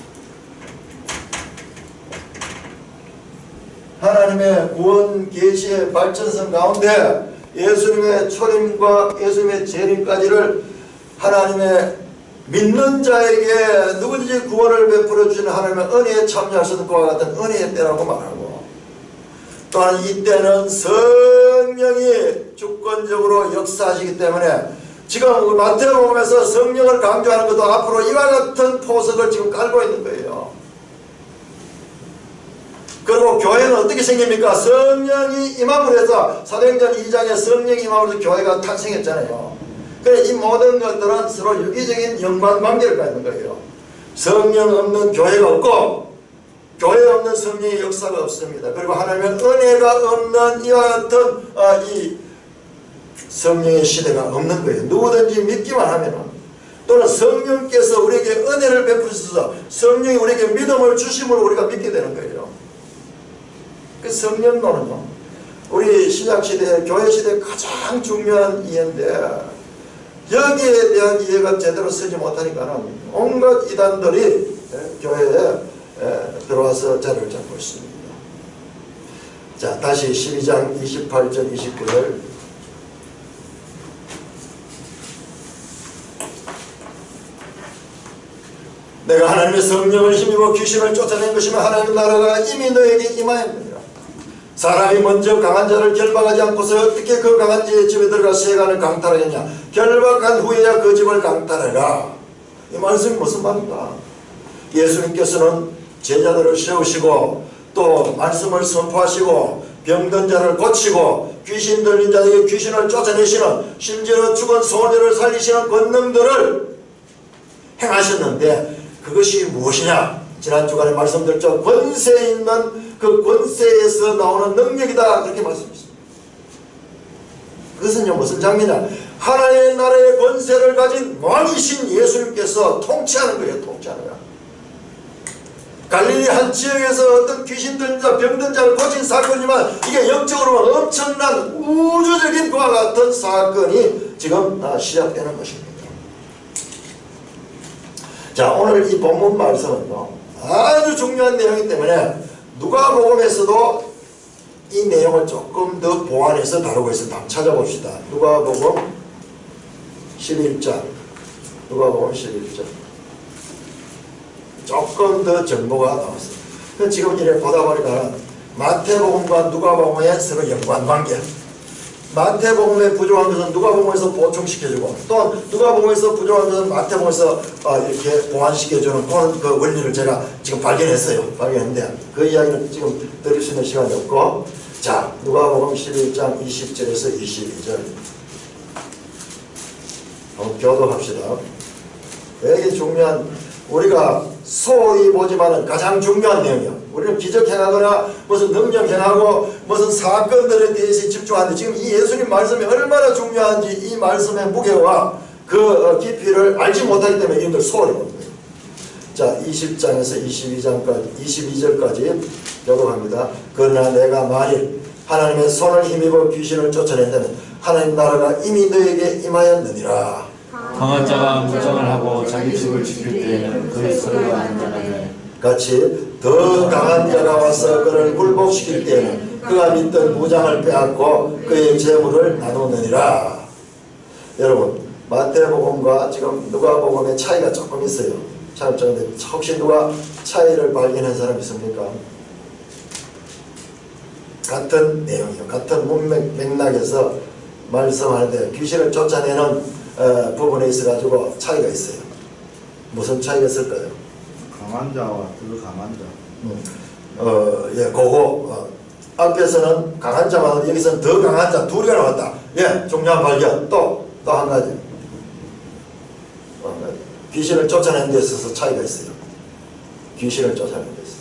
S1: 하나님의 구원 계시의 발전선 가운데 예수님의 초림과 예수님의 재림까지를 하나님의 믿는 자에게 누구든지 구원을 베풀어 주시는 하나님의 은혜에 참여할 수 있는 것과 같은 은혜의 때라고 말하고, 또한 이때는 성령이 주권적으로 역사하시기 때문에 지금 마태복음에서 성령을 강조하는 것도 앞으로 이와 같은 포석을 지금 깔고 있는 거예요. 그리고 교회는 어떻게 생깁니까? 성령이 임함으로 해서 사도행전 2장에 성령이 임함으로 해서 교회가 탄생했잖아요. 그래, 이 모든 것들은 서로 유기적인 연관관계를 갖는 거예요. 성령 없는 교회가 없고 교회 없는 성령의 역사가 없습니다. 그리고 하나님의 은혜가 없는 이와 같은 이 성령의 시대가 없는 거예요. 누구든지 믿기만 하면은, 또는 성령께서 우리에게 은혜를 베푸셔서 성령이 우리에게 믿음을 주심으로 우리가 믿게 되는 거예요. 그 성령론은요, 우리 신약시대, 교회시대의 가장 중요한 이해인데 여기에 대한 이해가 제대로 쓰지 못하니까는 온갖 이단들이 교회에 들어와서 자리를 잡고 있습니다. 자, 다시 12장 28절 29절. 내가 하나님의 성령을 힘입어 귀신을 쫓아낸 것이면 하나님의 나라가 이미 너에게 임하였느니라. 사람이 먼저 강한 자를 결박하지 않고서 어떻게 그 강한 자의 집에 들어가 세간을 강탈하겠냐. 결박한 후에야 그 집을 강탈해라. 이 말씀이 무슨 말인가? 예수님께서는 제자들을 세우시고 또 말씀을 선포하시고 병든 자를 고치고 귀신 들린 자에게 귀신을 쫓아내시는, 심지어 죽은 소녀를 살리시는 권능들을 행하셨는데 그것이 무엇이냐? 지난 주간에 말씀드렸죠. 권세 있는 그 권세에서 나오는 능력이다, 그렇게 말씀했습니다. 그것은요, 무슨 장면이냐? 하나님의 나라의 권세를 가진 왕이신 예수님께서 통치하는 거예요. 통치하는 거예요. 갈릴리 한 지역에서 어떤 귀신 들린 자, 병든 자를 고친 사건이지만 이게 영적으로 엄청난 우주적인 그와 같은 사건이 지금 시작되는 것입니다. 자, 오늘 이 본문 말씀은요, 아주 중요한 내용이기 때문에 누가복음에서도 이 내용을 조금 더 보완해서 다루고 있습니다. 한번 찾아봅시다. 누가복음 11장 누가복음 11장. 조금 더 정보가 나왔어요. 지금 이래 보다 보니까 마태복음과 누가복음의 서로 연관관계. 마태복음에 부족한 것은 누가복음에서 보충시켜주고 또 누가복음에서 부족한 것은 마태복음에서 이렇게 보완시켜주는 그 원리를 제가 지금 발견했는데 그 이야기는 지금 들을 수 있는 시간이 없고, 자, 누가복음 11장 20절에서 22절 한번 교독합시다. 되게 중요한, 우리가 소위 보지만은 가장 중요한 내용이야. 우리는 기적 행하거나 무슨 능력 행하고 무슨 사건들에 대해서 집중하는데 지금 이 예수님 말씀이 얼마나 중요한지 이 말씀의 무게와 그 깊이를 알지 못하기 때문에 이분들 소홀히 보는 거예요. 자, 20장에서 22절까지 교독합니다. 그러나 내가 만일 하나님의 손을 힘입어 귀신을 쫓아낸다면 하나님 나라가 이미 너에게 임하였느니라.
S2: 강한 자가 무장을 하고 자기 집을 지킬 때에는 그의 소리가 안 나네.
S1: 같이 더 강한 자가 와서 그를 굴복시킬 때에는 그가 믿던 무장을 빼앗고 그의 재물을 나누느니라. 여러분, 마태복음과 지금 누가복음의 차이가 조금 있어요. 차이점인데 혹시 누가 차이를 발견한 사람 있습니까? 같은 내용이요. 같은 문맥 맥락에서 말씀하는데 귀신을 쫓아내는 부분에 있어가지고 차이가 있어요. 무슨 차이가 있을까요?
S3: 강한 자와 더 강한 자.
S1: 예, 그거 앞에서는 강한 자만, 여기서는 더 강한 자 둘이 나왔다. 예, 중요한 발견. 또 한 가지. 귀신을 쫓아내는 데 있어서 차이가 있어요. 귀신을 쫓아내는 데 있어요.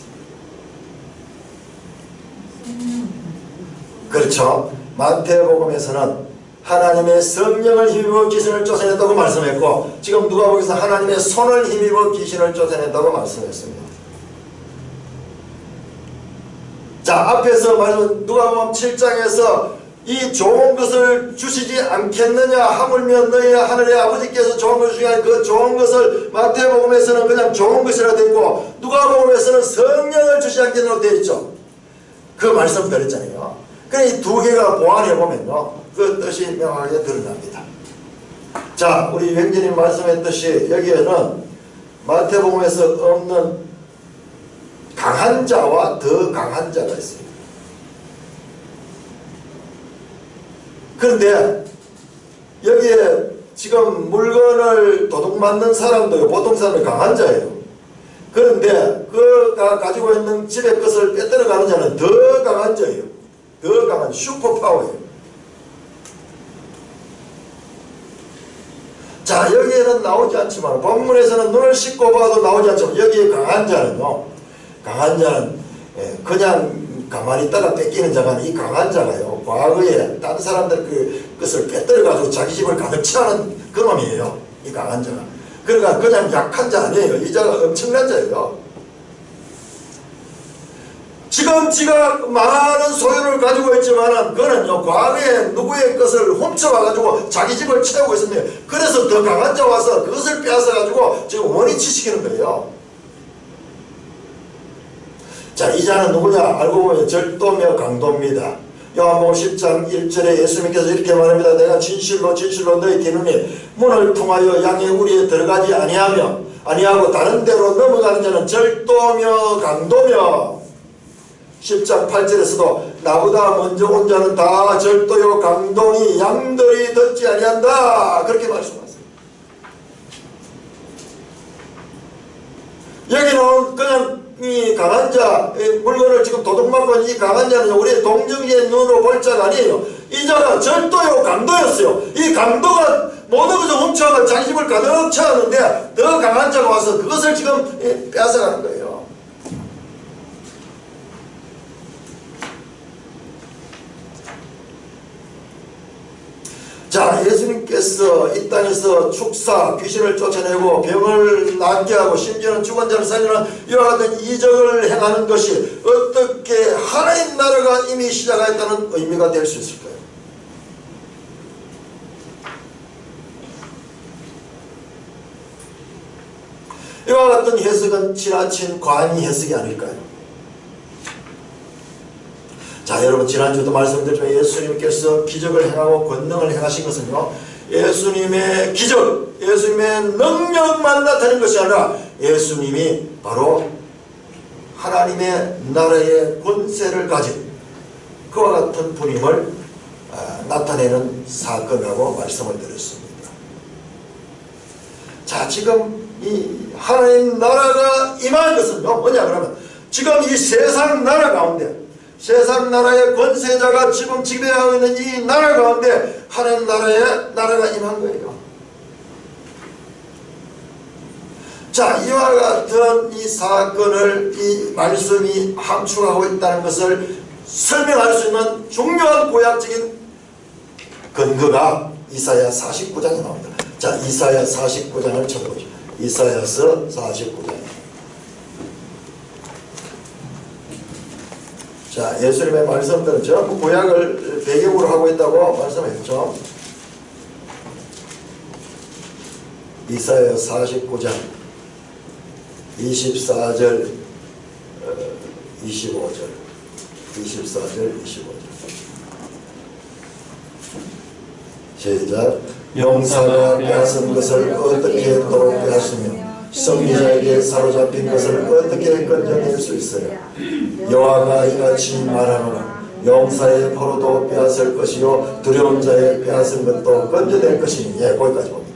S1: 그렇죠. 마태복음에서는 하나님의 성령을 힘입어 귀신을 쫓아냈다고 말씀했고, 지금 누가복음에서 하나님의 손을 힘입어 귀신을 쫓아냈다고 말씀했습니다. 자, 앞에서 말씀 누가복음 7장에서 이 좋은 것을 주시지 않겠느냐, 하물며 너희 하늘의 아버지께서 좋은 것을 주시니 그 좋은 것을 마태복음에서는 그냥 좋은 것이라 되어 있고 누가복음에서는 성령을 주시지 않겠느냐고 되어 있죠. 그 말씀 드렸잖아요. 그래, 이 두 개가 보완해보면요, 그 뜻이 명확하게 드러납니다. 자, 우리 wen제님 말씀했듯이 여기에는 마태복음에서 없는 강한 자와 더 강한 자가 있습니다. 그런데 여기에 지금 물건을 도둑맞는 사람도 보통 사람이 강한 자예요. 그런데 그가 가지고 있는 집의 것을 빼앗아가는 자는 더 강한 자예요. 더 강한 슈퍼파워예요. 자, 여기에는 나오지 않지만 본문에서는 눈을 씻고 봐도 나오지 않지만 여기에 강한 자는요, 강한 자는 그냥 가만히 있다가 뺏기는 자가 아니라 이 강한 자가요, 과거에 다른 사람들 그 것을 빼앗아가지고 자기 집을 가득 채우는 그놈이에요. 이 강한 자가. 그러니까 그냥 약한 자 아니에요. 이 자가 엄청난 자예요. 지금 지가 많은 소유를 가지고 있지만은 그는요, 과거에 누구의 것을 훔쳐와가지고 자기 집을 채우고 있습니다. 그래서 더 강한 자 와서 그것을 빼앗아가지고 지금 원위치시키는 거예요. 자, 이 자는 누구냐? 알고 보면 절도며 강도입니다. 요한복음 10장 1절에 예수님께서 이렇게 말합니다. 내가 진실로 진실로 너희에게 이르노니 문을 통하여 양의 우리에 들어가지 아니하고 다른 데로 넘어가는 자는 절도며 강도며, 10장 8절에서도 나보다 먼저 온 자는 다 절도요 강도니 양들이 듣지 아니한다, 그렇게 말씀하세요. 여기는 그냥 이 강한 자, 물건을 지금 도둑맞고 있는 이 강한 자는 우리의 동정의 눈으로 볼 자가 아니에요. 이 자가 절도요 강도였어요. 이 강도가 모든 것을 훔쳐가 자기 집을 가득 채웠는데 더 강한 자가 와서 그것을 지금 빼앗아가는 거예요. 자, 예수님께서 이 땅에서 축사, 귀신을 쫓아내고 병을 낫게 하고 심지어는 죽은 자를 살리는 이와 같은 이적을 행하는 것이 어떻게 하나님 나라가 이미 시작하였다는 의미가 될 수 있을까요? 이와 같은 해석은 지나친 과잉 해석이 아닐까요? 자, 여러분, 지난주도 말씀드렸지만 예수님께서 기적을 행하고 권능을 행하신 것은요, 예수님의 기적, 예수님의 능력만 나타낸 것이 아니라 예수님이 바로 하나님의 나라의 권세를 가진 그와 같은 분임을 나타내는 사건이라고 말씀을 드렸습니다. 자, 지금 이 하나님 나라가 임한 것은요, 뭐냐 그러면 지금 이 세상 나라 가운데, 세상 나라의 권세자가 지금 지배하고 있는 이 나라 가운데 하나님 나라가 임한 거예요. 자, 이와 같은 이 사건을 이 말씀이 함축하고 있다는 것을 설명할 수 있는 중요한 구약적인 근거가 이사야 49장에 나옵니다. 자, 이사야 49장을 쳐보죠. 이사야서 49장. 자, 예수님의 말씀들은 전부 구약을 배경으로 하고 있다고 말씀했죠. 이사야 49장 24절 25절 24절 25절 시작. 용사가 빼앗은 것을 어떻게 또 빼앗으며 승리자에게 사로잡힌 것을 어떻게 건져낼 수 있어요? 여호와가 이같이 말하노라. 용사의 포로도 빼앗을 것이요 두려운 자의 빼앗은 것도 건져낼 것이니. 예, 거기까지 봅니다.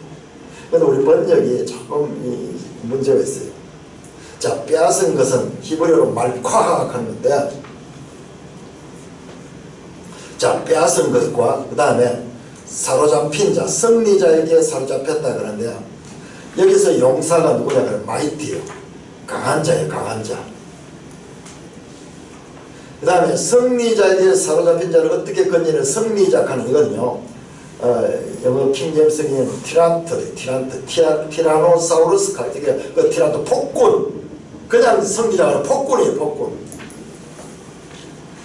S1: 근데 우리 번역이 조금 문제가 있어요. 자, 빼앗은 것은 히브리어로 말콰하는 건데, 자, 빼앗은 것과 그 다음에 사로잡힌 자, 승리자에게 사로잡혔다 그러는데, 여기서 용사가 누구냐 그러면 마이티요, 강한 자예요. 강한 자. 그 다음에 승리자에게 사로잡힌 자를 어떻게 건지는 승리자 하는 이거는요, 영어 킹제임스는 티라노사우루스 칼, 그 티라노 폭군, 그냥 승리자가 폭군이에요. 폭군.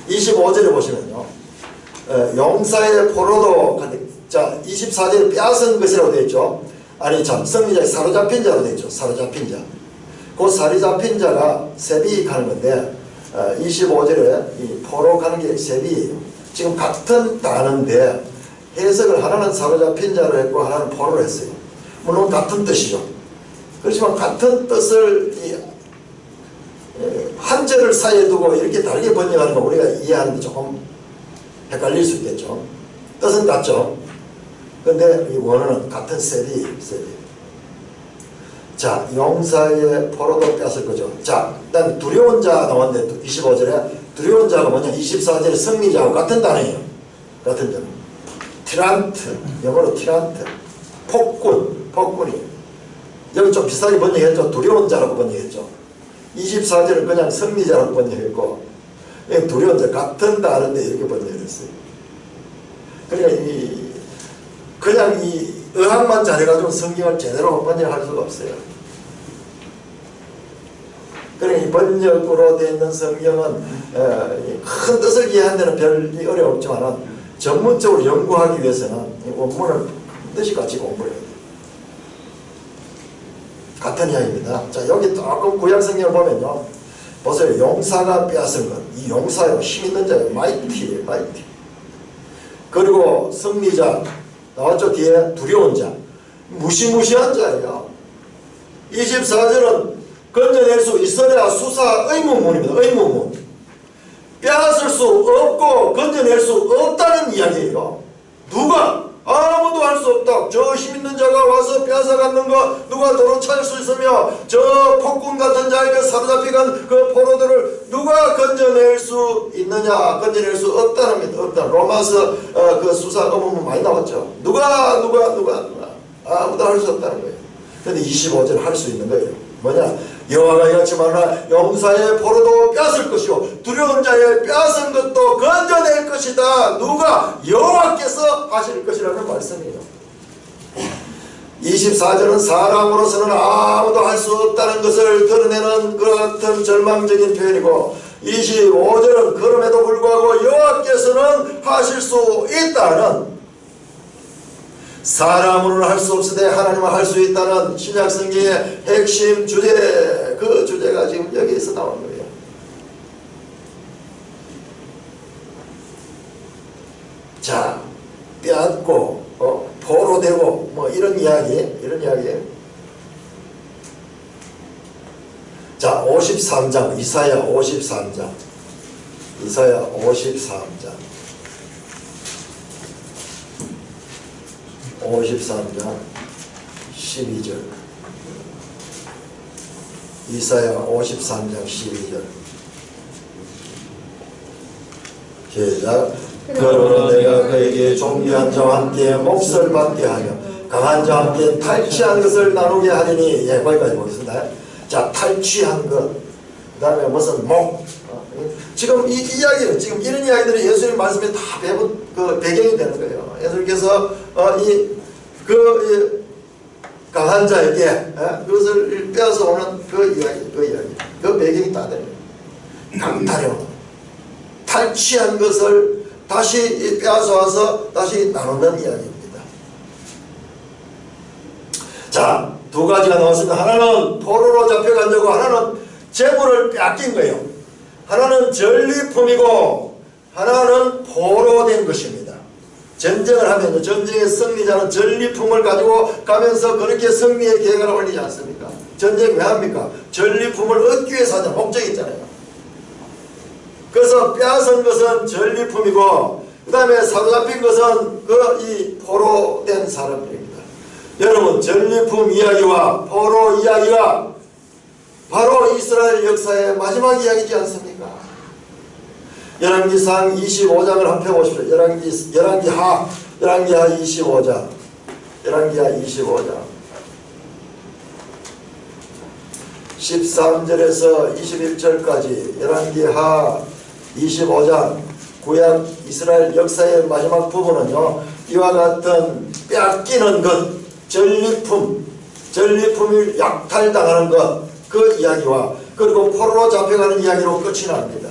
S1: 25절에 보시면요, 용사의 포로도, 자, 24절에 빼앗은 것이라고 되어 있죠. 아니, 참, 승리자의 사로잡힌 자로 되어 있죠. 사로잡힌 자. 그 사로잡힌 자가 세비 가는 건데, 25절에 이 포로 가는 게 세비예요. 지금 같은 단어인데 해석을 하나는 사로잡힌 자로 했고 하나는 포로로 했어요. 물론 같은 뜻이죠. 그렇지만 같은 뜻을 한 절을 사이에 두고 이렇게 다르게 번역하는 거 우리가 이해하는 데 조금 헷갈릴 수 있겠죠. 뜻은 같죠. 근데 이 원어는 같은 세비. 자, 용사의 포로도 뺏을 거죠. 자, 그 다음에 두려운 자 나왔는데 25절에 두려운 자가 뭐냐, 24절에 승리자하고 같은 단어예요. 같은 단어. 티란트, 영어로 티란트. 폭군이에요. 여기 좀 비슷하게 번역했죠. 두려운 자라고 번역했죠. 24절은 그냥 승리자라고 번역했고, 두려운 자 같은 단어인데 이렇게 번역했어요. 그러니까 그냥 이 의학만 잘해가지고 성경을 제대로 번역할 수가 없어요. 그러니까 이 번역으로 되어 있는 성경은 큰 뜻을 이해하는 데는 별 어려움 없지만 전문적으로 연구하기 위해서는 이 원문을 뜻이 같이 공부해야 돼요. 같은 이야기입니다. 자, 여기 조금 구약 성경을 보면요, 보세요. 용사가 빼앗은 것, 이 용사요, 힘 있는 자예요. 마이티예요. 마이티. 그리고 승리자 나왔죠. 뒤에 두려운 자, 무시무시한 자예요. 24절은 건져낼 수 있어야 수사 의문문입니다. 의문문. 빼앗을 수 없고 건져낼 수 없다는 이야기예요. 누가? 아무도 할 수 없다. 저 힘 있는 자가 와서 빼앗아가는 거 누가 도로 찾을 수 있으며 저 폭군 같은 자에게 사로잡혀간 그 포로들을 누가 건져낼 수 있느냐? 건져낼 수 없다는 겁니다. 없다. 로마서 그 수사 의문문 많이 나왔죠. 누가 아무도 할 수 없다는 거예요. 근데 25절 할 수 있는 거예요. 뭐냐? 여호와가 이같이 말하노라. 용사의 포로도 빼앗을 것이요 두려운 자의 빼앗은 것도 건져낼 것이다. 누가? 여호와께서 하실 것이라는 말씀이에요. 24절은 사람으로서는 아무도 할 수 없다는 것을 드러내는 그 같은 절망적인 표현이고, 25절은 그럼에도 불구하고 여호와께서는 하실 수 있다는, 사람으로는 할 수 없으되 하나님은 할 수 있다는 신약성경의 핵심 주제, 그 주제가 지금 여기에서 나온 거예요. 자, 빼앗고 포로 포로로 되고 뭐 이런 이야기. 자, 53장 이사야 53장 12절 이사야 53장 12절 시작. 그러므로 내가 그에게 존귀한 자와 함께 몫을 받게 하며 강한 자와 함께 탈취한 것을 나누게 하리니. 예, 거기까지 보겠습니다. 자, 탈취한 것, 그 다음에 무슨 목. 지금 이 이야기는, 지금 이런 이야기들이 예수님 말씀에 다 배경이 되는 거예요. 예수님께서 이 강한 자에게 그것을 빼앗아 오는 그 이야기, 그 배경이 다 되는 거예요. 강타령, 탈취한 것을 다시 빼앗아 와서 다시 나누는 이야기입니다. 자, 두 가지가 나왔습니다. 하나는 포로로 잡혀간 자고 하나는 재물을 빼앗긴 거예요. 하나는 전리품이고 하나는 포로된 것입니다. 전쟁을 하면 전쟁의 승리자는 전리품을 가지고 가면서 그렇게 승리의 계획을 올리지 않습니까? 전쟁 왜 합니까? 전리품을 얻기 위해서 하는 목적이 있잖아요. 그래서 빼앗은 것은 전리품이고 그 다음에 사로잡힌 것은 이 포로된 사람들입니다. 여러분, 전리품 이야기와 포로 이야기가 바로 이스라엘 역사의 마지막 이야기지 않습니까? 열왕기상 25장을 한번 펴보십시오. 열왕기하 25장 13절에서 21절까지 열왕기하 25장 구약 이스라엘 역사의 마지막 부분은요, 이와 같은 빼앗기는 것, 전리품이 약탈당하는 것, 그 이야기와 그리고 포로로 잡혀가는 이야기로 끝이 납니다.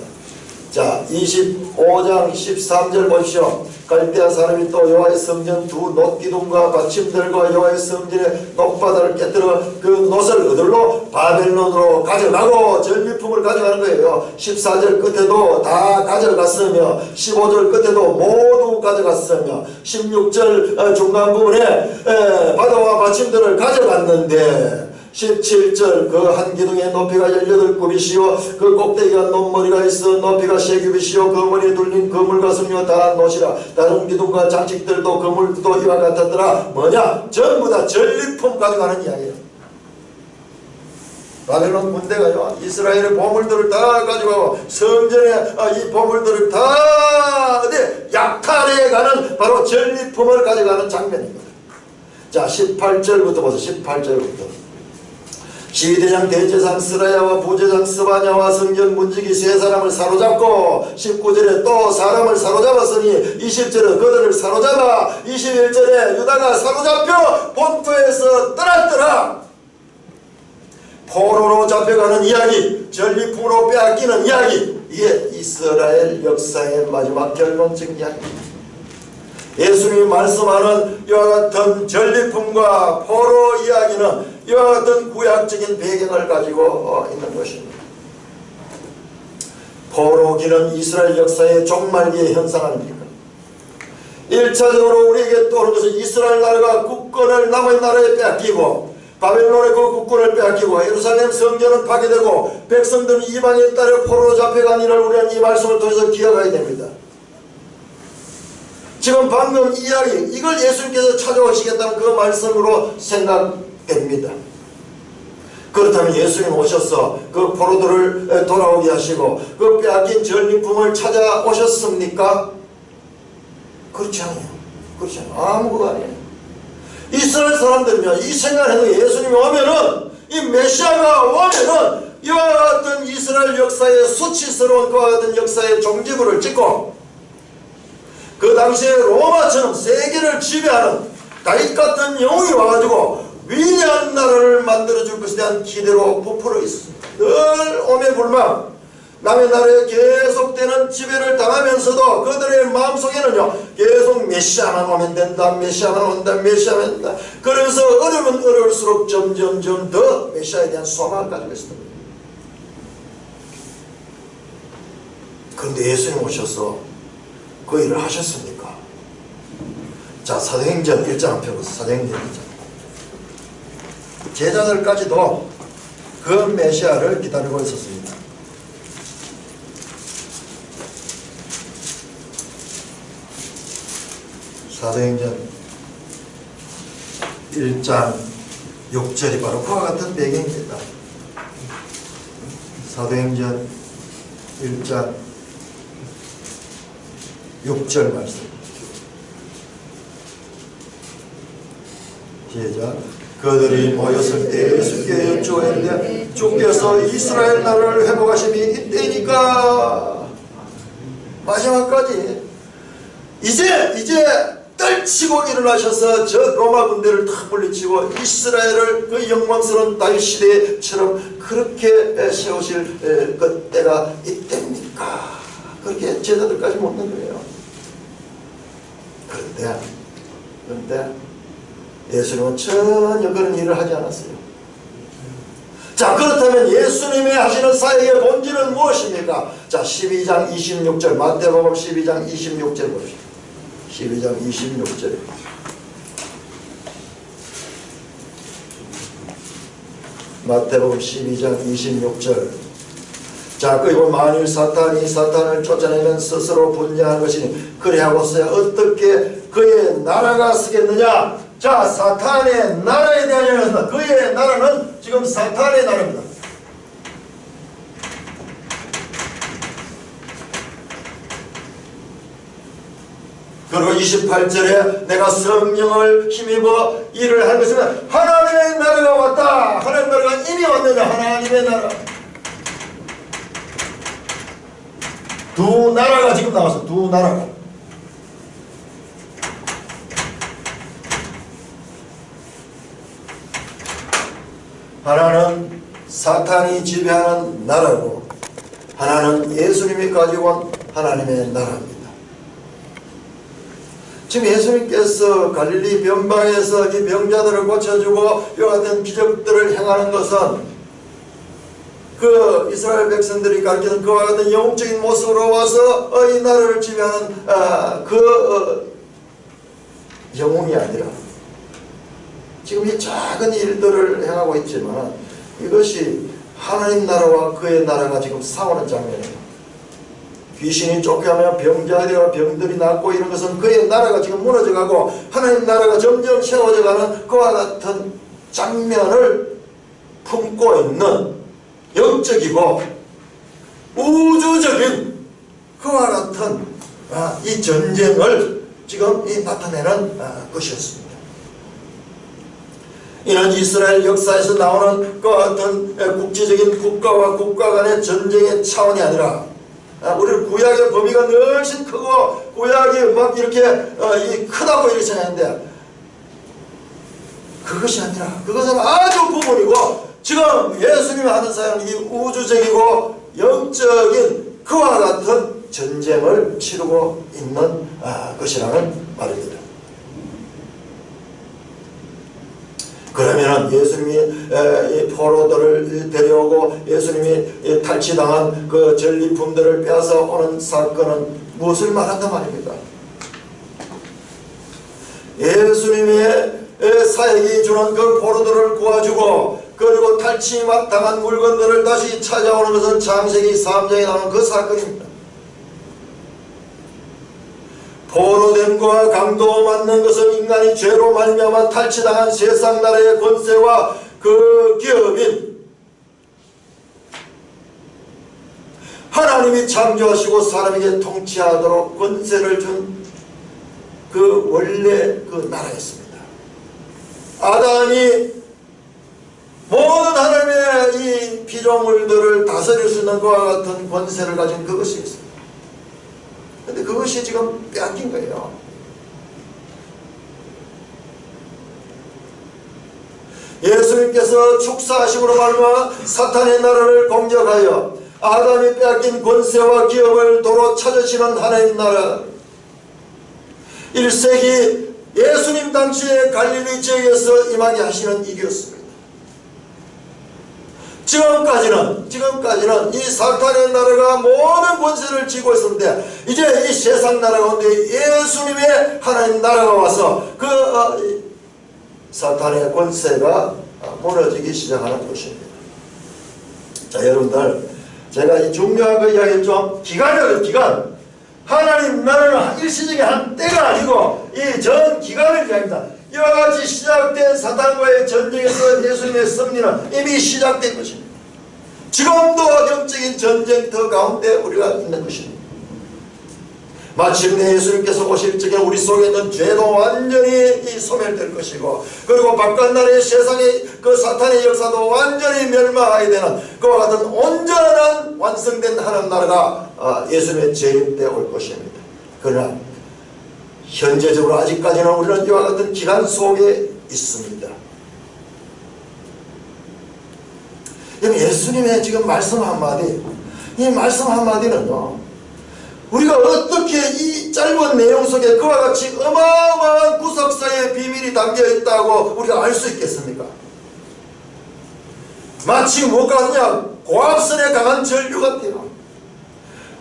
S1: 자, 25장 13절 보십시오. 갈대아 사람이 또 여호와의 성전 두 놋기둥과 받침들과 여호와의 성전의 놋바다를 깨뜨려 그 놋을 어들로 바벨론으로 가져가고 전리품을 가져가는 거예요. 14절 끝에도 다 가져갔으며 15절 끝에도 모두 가져갔으며 16절 중간 부분에 바다와 받침들을 가져갔는데 17절 그 한 기둥의 높이가 18굽이시오 그 꼭대기가 놋머리가 있어 높이가 세규빗이요 그 머리에 둘린 그물 가슴이요 다 놋이라 다른 기둥과 장식들도 그물도 이와 같았더라. 뭐냐? 전부 다 전리품 가져가는 이야기예요. 바벨론 군대가요 이스라엘의 보물들을 다 가져가고 성전에 이 보물들을 다 약탈해 가는 바로 전리품을 가져가는 장면입니다. 자, 18절부터 보세요. 18절부터 시위대장 대제사장 스라야와 부제장 스바냐와 성전 문지기 세 사람을 사로잡고 19절에 또 사람을 사로잡았으니 20절에 그들을 사로잡아 21절에 유다가 사로잡혀 본토에서 떠났더라. 포로로 잡혀가는 이야기, 전리품으로 빼앗기는 이야기, 이게 이스라엘 역사의 마지막 결론적 이야기입니다. 예수님이 말씀하는 이와 같은 전리품과 포로 이야기는 이와 같은 구약적인 배경을 가지고 있는 것입니다. 포로기는 이스라엘 역사의 종말기의 현상 아닙니까? 1차적으로 우리에게 떠오르는 것은 이스라엘 나라가 국권을 남의 나라에 빼앗기고 바벨론의 그 국권을 빼앗기고 예루살렘 성전은 파괴되고 백성들은 이방에 따라 포로로 잡혀간 일을 우리는 이 말씀을 통해서 기억해야 됩니다. 지금 방금 이야기, 이걸 예수님께서 찾아오시겠다는 그 말씀으로 생각됩니다. 그렇다면 예수님 오셔서 그 포로들을 돌아오게 하시고 그 빼앗긴 전리품을 찾아오셨습니까? 그렇지 않아요. 그렇지 않아요. 아무것도 아니에요. 이스라엘 사람들은요, 이 생각을 해도 예수님이 오면은, 이 메시아가 오면은 이와 같은 이스라엘 역사의 수치스러운 그와 같은 역사의 종지부를 찍고 그 당시에 로마처럼 세계를 지배하는 다윗 같은 영웅이 와가지고 위대한 나라를 만들어줄 것에 대한 기대로 부풀어 있습니다. 늘 오매불망 남의 나라에 계속되는 지배를 당하면서도 그들의 마음속에는요 계속 메시아만 오면 된다, 메시아만 온다, 메시아만 된다. 그래서 어려우면 어려울수록 점점점 더 메시아에 대한 소망을 가지고 있습니다. 그런데 예수님 오셔서 그 일을 하셨습니까? 자, 사도행전 1장 한번 펴보세요. 사도행전 1장. 제자들까지도 그 메시아를 기다리고 있었습니다. 사도행전 1장 6절이 바로 그와 같은 배경입니다. 사도행전 1장 6절 말씀. 시작. 그들이 모였을 때 예수께 여쭈었는데 주께서 이스라엘 나라를 회복하심이 이때니까. 마지막까지 이제 떨치고 일어나셔서 저 로마 군대를 탁 물리치고 이스라엘을 그 영광스러운 다윗 시대처럼 그렇게 세우실 그 때가 이때입니까? 그렇게 제자들까지 묻는 거예요. 그런데 예수님은 전혀 그런 일을 하지 않았어요. 자, 그렇다면 예수님이 하시는 사역의 본질은 무엇입니까? 자, 12장 26절 마태복음 12장 26절 봅시다. 12장 26절. 마태복음 12장 26절. 자, 그리고 만일 사탄이 사탄을 쫓아내면 스스로 분쟁한 것이니 그래하고서야 어떻게 그의 나라가 서겠느냐? 자, 사탄의 나라에 대한 이야기입니다. 그의 나라는 지금 사탄의 나라입니다. 그리고 28절에 내가 성령을 힘입어 일을 할 것이면 하나님의 나라가 왔다. 하나님의 나라가 이미 왔느냐? 하나님의 나라. 두 나라가 지금 나와서 두 나라가. 하나는 사탄이 지배하는 나라고 하나는 예수님이 가지고 온 하나님의 나라입니다. 지금 예수님께서 갈릴리 변방에서 이 병자들을 고쳐주고 이와 같은 기적들을 행하는 것은 그 이스라엘 백성들이 가르치는 그와 같은 영적인 모습으로 와서 이 나라를 지배하는 영웅이 아니라 지금 이 작은 일들을 행하고 있지만 이것이 하나님 나라와 그의 나라가 지금 싸우는 장면이에요. 귀신이 쫓겨나며 병자들과 병들이 낫고 이런 것은 그의 나라가 지금 무너져가고 하나님 나라가 점점 세워져가는 그와 같은 장면을 품고 있는 영적이고 우주적인 그와 같은 이 전쟁을 지금 나타내는 것이었습니다. 이는 이스라엘 역사에서 나오는 그와 같은 국제적인 국가와 국가 간의 전쟁의 차원이 아니라 우리는 구약의 범위가 훨씬 크고 구약이 막 이렇게 크다고 이렇게 생각하는데 그것이 아니라 그것은 아주 부분이고 지금 예수님이 하는 사역은 이 우주적이고 영적인 그와 같은 전쟁을 치르고 있는 것이라는 말입니다. 그러면은 예수님이 포로들을 데려오고 예수님이 탈취당한 그 전리품들을 빼앗아 오는 사건은 무엇을 말한단 말입니까? 예수님의 사역이 주는 그 포로들을 구해주고 그리고 탈취당한 물건들을 다시 찾아오는 것은 창세기 3장에 나오는 그 사건입니다. 포로됨과 강도 맞는 것은 인간이 죄로 말미암아 탈취당한 세상 나라의 권세와 그 기업인 하나님이 창조하시고 사람에게 통치하도록 권세를 준 그 원래 그 나라였습니다. 아담이 모든 하나님의 이 피조물들을 다스릴 수 있는 그와 같은 권세를 가진 그것이 있습니다. 근데 그것이 지금 빼앗긴 거예요. 예수님께서 축사하심으로 말미암아 사탄의 나라를 공격하여 아담이 빼앗긴 권세와 기업을 도로 찾으시는 하나님 나라. 1세기 예수님 당시에 갈릴리 지역에서 임하게 하시는 일이었습니다. 지금까지는 이 사탄의 나라가 모든 권세를 쥐고 있었는데 이제 이 세상 나라 가운데 예수님의 하나님 나라가 와서 그 사탄의 권세가 무너지기 시작하는 것입니다. 자, 여러분들, 제가 이 중요한 거 이야기 좀 기간. 하나님 나라는 일시적인 한 때가 아니고 이 전 기간을 이야기합니다. 이와 같이 시작된 사탄과의 전쟁에서 예수님의 승리는 이미 시작된 것입니다. 지금도 영적인 전쟁터 가운데 우리가 있는 것입니다. 마침내 예수님께서 오실 적에 우리 속에 있는 죄도 완전히 소멸될 것이고, 그리고 바깥나라의 세상의 그 사탄의 역사도 완전히 멸망하게 되는 그와 같은 온전한 완성된 하나님 나라가 예수님의 재림 때 올 것입니다. 그러나 현재적으로 아직까지는 우리는 이와 같은 기간 속에 있습니다. 예수님의 지금 말씀 한마디, 이 말씀 한마디는요, 우리가 어떻게 이 짧은 내용 속에 그와 같이 어마어마한 구석사의 비밀이 담겨 있다고 우리가 알 수 있겠습니까? 마치 뭐가 같냐? 고압선에 강한 전류 같아요.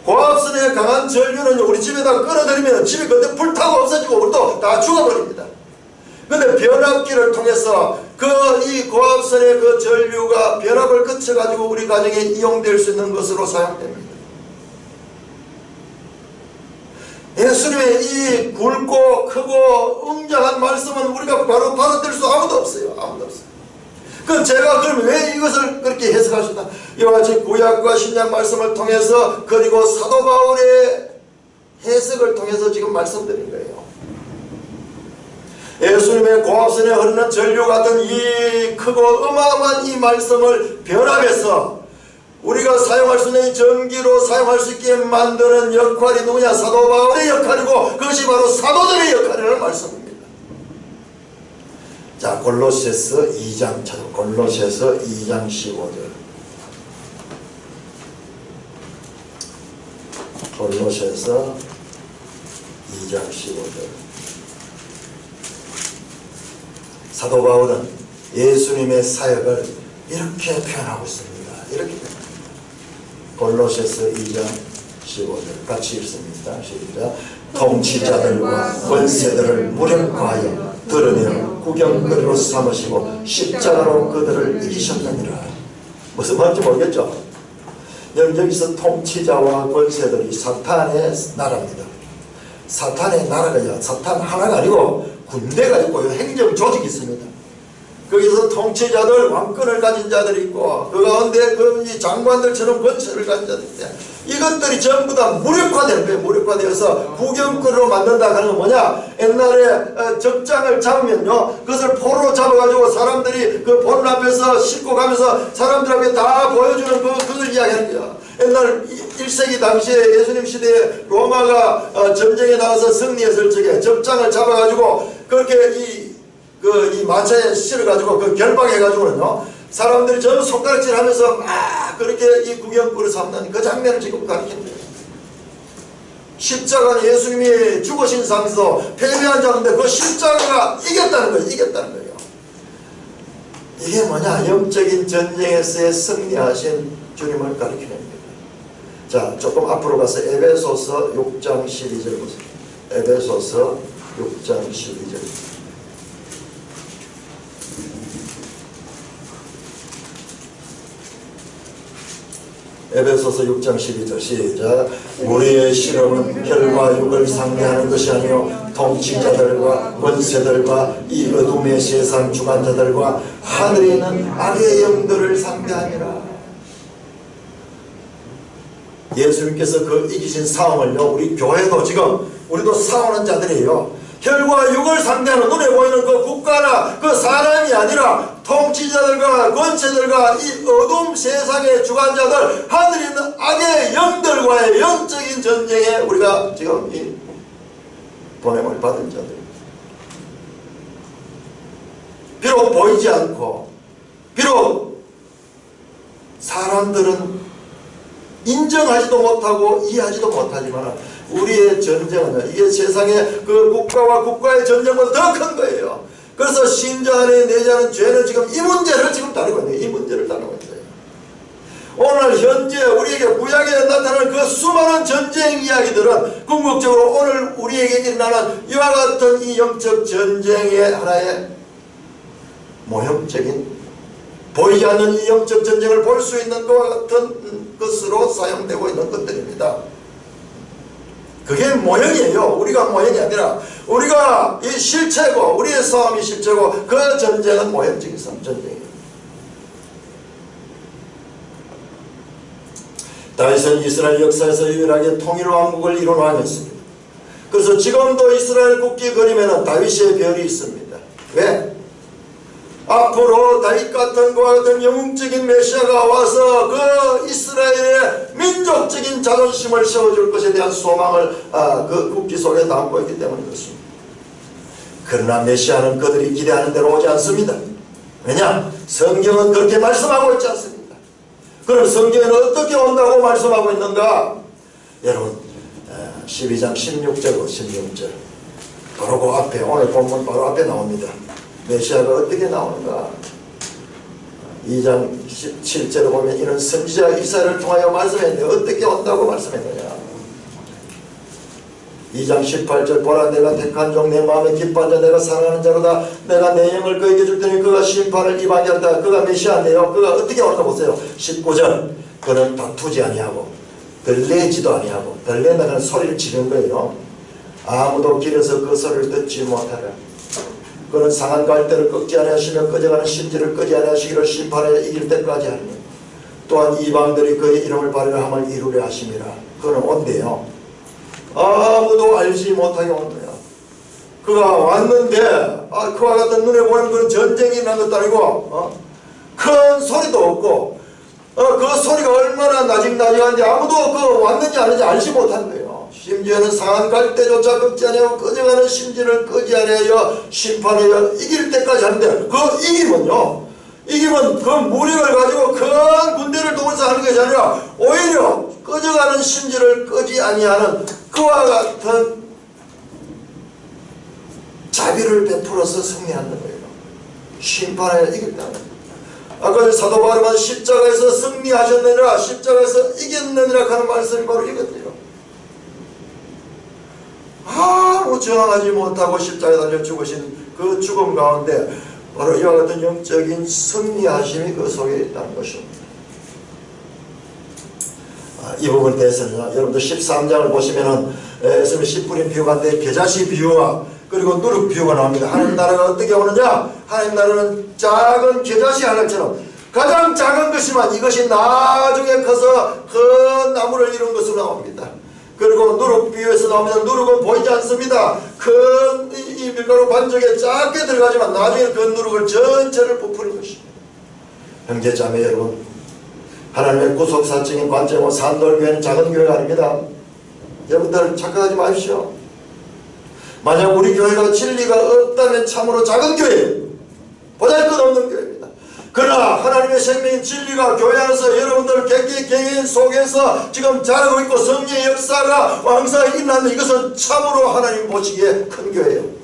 S1: 고압선에 강한 전류는 우리 집에다 끌어들이면 집이 그때 불타고 없어지고 우리도 다 죽어버립니다. 근데 변압기를 통해서 이 고압선의 그 전류가 변압을 거쳐가지고 우리 가정에 이용될 수 있는 것으로 사용됩니다. 예수님의 이 굵고 크고 웅장한 말씀은 우리가 바로 받아들일 수 아무도 없어요. 아무도 없어요. 그럼 제가 그럼 왜 이것을 그렇게 해석할 수 있다? 이와 같이 구약과 신약 말씀을 통해서, 그리고 사도 바울의 해석을 통해서 지금 말씀드린 거예요. 예수님의 고압선에 흐르는 전류 같은 이 크고 어마어마한 이 말씀을 변합해서 우리가 사용할 수 있는 전기로 사용할 수 있게 만드는 역할이 누구냐? 사도 바울의 역할이고, 그것이 바로 사도들의 역할이라는 말씀입니다. 자, 골로새서 2장 찾아. 골로새서 2장 15절. 골로새서 2장 15절. 사도 바울은 예수님의 사역을 이렇게 표현하고 있습니다. 이렇게 골로새서 2장 15절 같이 읽습니다. 시작. 통치자들과 권세들을 무력화하여 드러내어 구경거리로 삼으시고 십자가로 그들을 이기셨느니라. 무슨 말인지 모르겠죠? 여기서 통치자와 권세들이 사탄의 나라입니다. 사탄의 나라가요, 사탄 하나가 아니고 군대가 있고 행정 조직이 있습니다. 거기서 통치자들, 왕권을 가진 자들이 있고, 그 가운데 이 장관들처럼 권세를 가진 자들이 있대. 이것들이 전부 다 무력화되는 거예요. 무력화되어서 구경거리로 만든다 하는 건 뭐냐? 옛날에 적장을 잡으면요, 그것을 포로 잡아가지고 사람들이 그 포로 앞에서 싣고 가면서 사람들 앞에 다 보여주는 그걸 이야기하는 거야. 옛날 1세기 당시에 예수님 시대에 로마가 전쟁에 나가서 승리했을 적에 적장을 잡아가지고 그렇게 이 마차에 실어가지고 그 결박해가지고는요, 사람들이 전부 손가락질 하면서 막 그렇게 이 구경거리 삼는 그 장면을 지금 가리키는 거예요. 십자가는 예수님이 죽으신 상에서 패배한 자인데 그 십자가가 이겼다는 거예요. 이겼다는 거예요. 이게 뭐냐? 영적인 전쟁에서의 승리하신 주님을 가리키는 거예요. 자, 조금 앞으로 가서 에베소서 6장 12절 보세요. 에베소서 6장 12절. 에베소서 6장 12절 시작. 우리의 실험은 혈과 육을 상대하는 것이 아니요 통치자들과 권세들과 이 어둠의 세상 주관자들과 하늘에 있는 악의 영들을 상대하니라. 예수님께서 그 이기신 싸움을요, 우리 교회도 지금 우리도 싸우는 자들이에요. 혈과 육을 상대하는, 눈에 보이는 그 국가나 그 사람이 아니라 통치자들과 권세들과 이 어둠 세상의 주관자들, 하늘에 있는 악의 영들과의 영적인 전쟁에 우리가 지금 이 보냄을 받은 자들. 비록 보이지 않고, 비록 사람들은 인정하지도 못하고 이해하지도 못하지만 우리의 전쟁은 이게 세상의 그 국가와 국가의 전쟁보다 더 큰 거예요. 그래서 신자 안에 내재하는 죄는 지금 이 문제를 지금 다루고 있는 거예요. 이 문제를 다루고 있어요. 오늘 현재 우리에게 구약에 나타나는 그 수많은 전쟁 이야기들은 궁극적으로 오늘 우리에게 일어나는 이와 같은 이 영적 전쟁의 하나의 모형적인, 보이지 않는 이 영적 전쟁을 볼 수 있는 것과 같은 것으로 사용되고 있는 것들입니다. 그게 모형이에요. 우리가 모형이 아니라 우리가 이 실체고, 우리의 싸움이 실체고, 그 전쟁은 모형적인 전쟁이에요. 다윗은 이스라엘 역사에서 유일하게 통일왕국을 이룬 왕이었습니다. 그래서 지금도 이스라엘 국기 그림에는 다윗의 별이 있습니다. 왜? 앞으로 다윗 같은 그와 같은 영웅적인 메시아가 와서 그 이스라엘의 민족적인 자존심을 세워줄 것에 대한 소망을 그 국기 속에 담고 있기 때문에 그렇습니다. 그러나 메시아는 그들이 기대하는 대로 오지 않습니다. 왜냐? 성경은 그렇게 말씀하고 있지 않습니다. 그럼 성경에는 어떻게 온다고 말씀하고 있는가? 여러분 12장 16절과 16절 바로 그 앞에, 오늘 본문 바로 앞에 나옵니다. 메시아가 어떻게 나오는가? 2장 17절에 보면 이는 선지자 이사야를 통하여 말씀했는데 어떻게 온다고 말씀했느냐? 2장 18절 보라 내가 택한 종 내 마음에 기뻐한 자 내가 사랑하는 자로다. 내가 내 영을 그에게 줄 테니 그가 심판을 입하게 한다. 그가 메시아인데요. 그가 어떻게 온다 보세요. 19절 그는 다투지 아니하고 들레지도 아니하고, 들레는 소리를 지르는 거예요. 아무도 길에서 그 소리를 듣지 못하라. 그는 상한 갈대를 꺾지 아니하시며 꺼져가는 심지를 끄지 아니하시기를 심판에 이길 때까지 하리니 또한 이방들이 그의 이름을 바르려 함을 이루려 하심이라. 그는 온대요. 아무도 알지 못하게 온 거야. 그가 왔는데 그와 같은 눈에 보이는 그런 전쟁이 일어난 것도 아니고 큰 소리도 없고 그 소리가 얼마나 나직나직한데 아무도 그 왔는지 아닌지 알지 못한 거예요. 심지어는 상한 갈대조차 꺾지 아니하고 꺼져가는 심지를 끄지 아니하여 심판하여 이길 때까지 하는데, 그 이기면요, 이기면 그 무력을 가지고 큰 군대를 동원해서 하는 것이 아니라 오히려 꺼져가는 심지를 끄지 아니하는 그와 같은 자비를 베풀어서 승리하는 거예요. 심판하여 이길 때는. 아까 사도 바울은 십자가에서 승리하셨느니라, 십자가에서 이겼느니라 하는 말씀이 바로 이거든요. 아무 저항하지 못하고 십자가에 달려 죽으신 그 죽음 가운데 바로 이와 같은 영적인 승리하심이 그 속에 있다는 것입니다. 이 부분에 대해서는 여러분들 13장을 보시면은 예수님의 씨 뿌린 비유가 있는데 겨자씨 비유와 그리고 누룩 비유가 나옵니다. 하나님 나라가 어떻게 오느냐? 하나님 나라는 작은 겨자씨 하나처럼 가장 작은 것이지만 이것이 나중에 커서 큰 나무를 이룬 것으로 나옵니다. 그리고 누룩 비유에서 나오면 누룩은 보이지 않습니다. 큰 이 밀가루 반죽에 작게 들어가지만 나중에 그 누룩을 전체를 부풀는 것입니다. 형제 자매 여러분, 하나님의 구속사적인 관점은 산돌교회는 작은 교회가 아닙니다. 여러분들 착각하지 마십시오. 만약 우리 교회가 진리가 없다면 참으로 작은 교회예요. 보잘것없는 교회입니다. 그러나 하나님의 생명인 진리가 교회 안에서 여러분들 객기개인 속에서 지금 자라고 있고 성령의 역사가 왕성하게 일어나는 이것은 참으로 하나님 보시기에 큰 교회예요.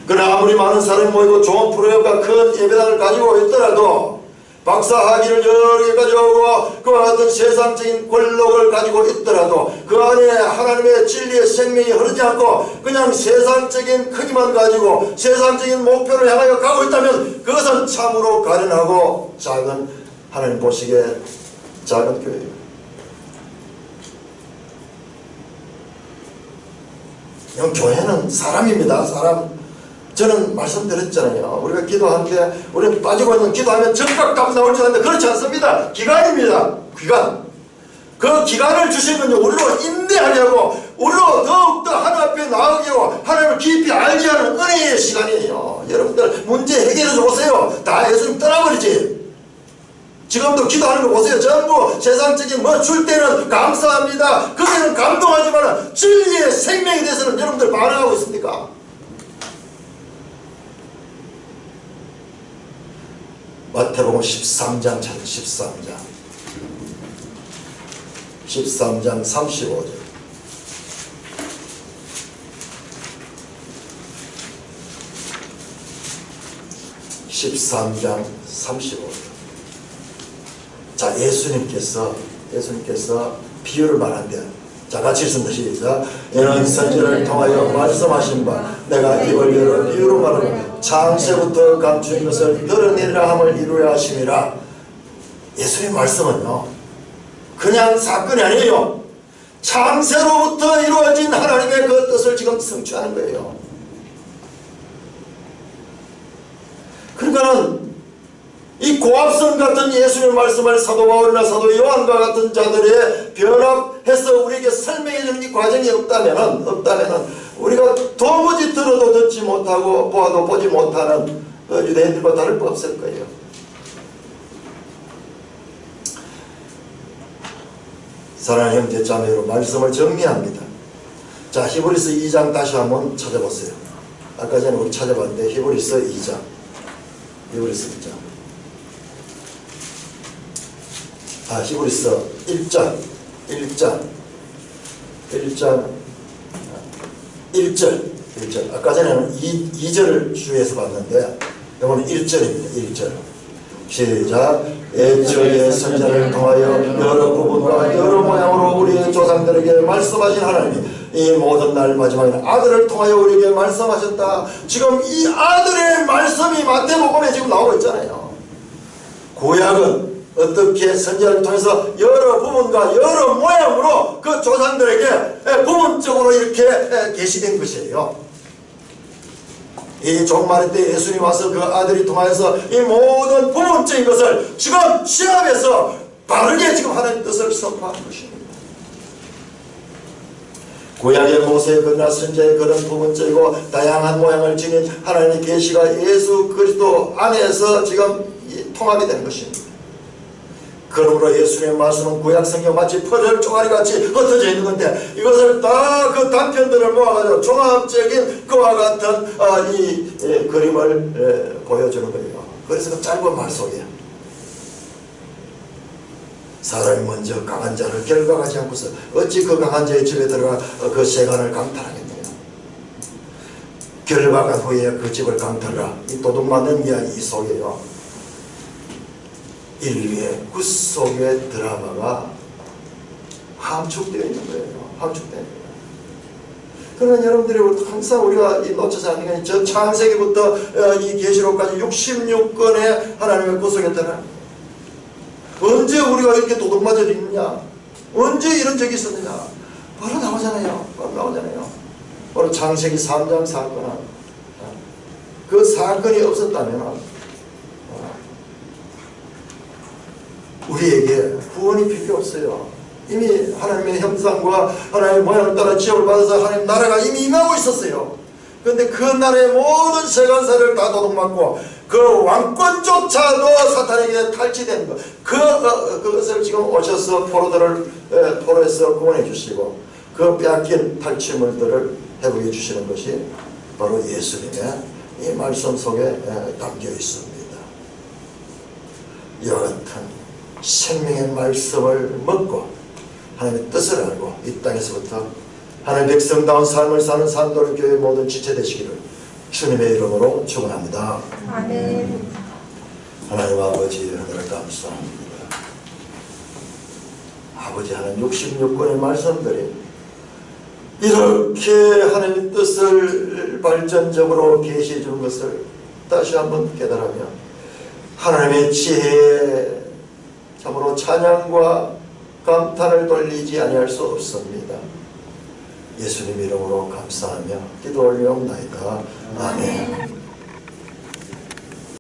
S1: 그러나 아무리 많은 사람이 모이고 좋은 프로그램과 큰 예배당을 가지고 있더라도 박사학위를 여러 개 가져오고 그와 같은 세상적인 권력을 가지고 있더라도 그 안에 하나님의 진리의 생명이 흐르지 않고 그냥 세상적인 크기만 가지고 세상적인 목표를 향하여 가고 있다면 그것은 참으로 가련하고 작은, 하나님 보시기에 작은 교회예요. 교회는 사람입니다. 사람. 저는 말씀드렸잖아요. 우리가 기도하는데 우리는 빠지고 있는 기도하면 적각 답 나올 줄 알았는데 그렇지 않습니다. 기간입니다. 기간. 그 기간을 주신 건요, 우리로 인내하려고, 우리로 더욱더 하나님 앞에 나아가게 하고 하나님을 깊이 알게 하는 은혜의 시간이에요. 여러분들 문제 해결해 보세요. 다 예수님 떠나버리지. 지금도 기도하는 거 보세요. 전부 세상적인 뭐 줄 때는 감사합니다. 거기는 감동하지만 진리의 생명에 대해서는 여러분들 반응하고 있습니까? 마태복음 13장 찾아 13장 35절. (13장 35절) 자, 예수님께서 비유를 말한대. 자, 같이 읽습니다. 시작. 이는 선지자를 통하여 말씀하신 바 내가 입을 열어 비유로 말하고 창세부터 감추인 것을 드러내리라 함을 이루려 하심이라. 예수님 말씀은요, 그냥 사건이 아니에요. 창세로부터 이루어진 하나님의 그 뜻을 지금 성취하는 거예요. 그러니까는 이 고압성 같은 예수님의 말씀을 사도 바울이나 사도 요한과 같은 자들의 변합해서 우리에게 설명해주는 이 과정이 없다면은 우리가 도무지 들어도 듣지 못하고 보아도 보지 못하는 유대인들과 다를 바 없을 거예요. 사랑하는 형제 자매로 말씀을 정리합니다. 자, 히브리서 2장 다시 한번 찾아보세요. 아까 전에 우리 찾아봤는데 히브리서 2장. 히브리서 1장 1절. 아까 전에는 2절을 주의해서 봤는데 이거는 1절입니다. 1절. 시작. 애초에 선자를 통하여 여러 부분과 여러 모양으로 우리의 조상들에게 말씀하신 하나님이 이 모든 날 마지막에는 아들을 통하여 우리에게 말씀하셨다. 지금 이 아들의 말씀이 마태복음에 지금 나오고 있잖아요. 구약은 어떻게 선지자를 통해서 여러 부분과 여러 모양으로 그 조상들에게 부분적으로 이렇게 계시된 것이에요. 이 종말의 때 예수님 와서 그 아들이 통하여서 이 모든 부분적인 것을 지금 시합해서 바르게 지금 하나님의 뜻을 선포하는 것입니다. 구약의 모세의 글이나 선지자의 글은 부분적이고 다양한 모양을 지닌 하나님의 계시가 예수 그리스도 안에서 지금 통하게 된 것입니다. 그러므로 예수님의 말씀은 구약 성경 마치 퍼즐 쪼가리같이 흩어져 있는 건데 이것을 다 그 단편들을 모아가지고 종합적인 그와 같은 이 그림을 보여주는 거예요. 그래서 그 짧은 말 속에 사람이 먼저 강한 자를 결박하지 않고서 어찌 그 강한 자의 집에 들어가 그 세간을 강탈하겠느냐. 결박한 후에 그 집을 강탈하라. 이 도둑맞는 이야기 속에요. 인류의 구속의 드라마가 함축되어 있는 거예요. 함축되어 있는 거예요. 그러나 여러분들이 항상 우리가 놓쳐서 하는 게 저 창세기부터 이 계시록까지 66권의 하나님의 구속의 드라마. 언제 우리가 이렇게 도둑맞아 있느냐? 언제 이런 적이 있었느냐? 바로 나오잖아요. 바로 창세기 3장 사건은 그 사건이 없었다면 우리에게 구원이 필요 없어요. 이미 하나님의 형상과 하나님의 모양을 따라 지역을 받아서 하나님 나라가 이미 임하고 있었어요. 그런데 그 나라의 모든 세간사를 다 도둑맞고 그 왕권조차도 사탄에게 탈취된 것, 그것을 지금 오셔서 포로에서 구원해 주시고 그 빼앗긴 탈취물들을 회복해 주시는 것이 바로 예수님의 이 말씀 속에 담겨 있습니다. 이와 같은 생명의 말씀을 먹고 하나님의 뜻을 알고 이 땅에서부터 하나님의 백성다운 삶을 사는 산돌교회 모든 지체 되시기를 주님의 이름으로 축원합니다.
S4: 아멘.
S1: 하나님 아버지 하늘을 감사합니다. 아버지 하나님 66권의 말씀들이 이렇게 하나님의 뜻을 발전적으로 계시해 주는 것을 다시 한번 깨달으며 하나님의 지혜에 참으로 찬양과 감탄을 돌리지 아니할 수 없습니다. 예수님 이름으로 감사하며 기도 올리옵나이다. 아멘.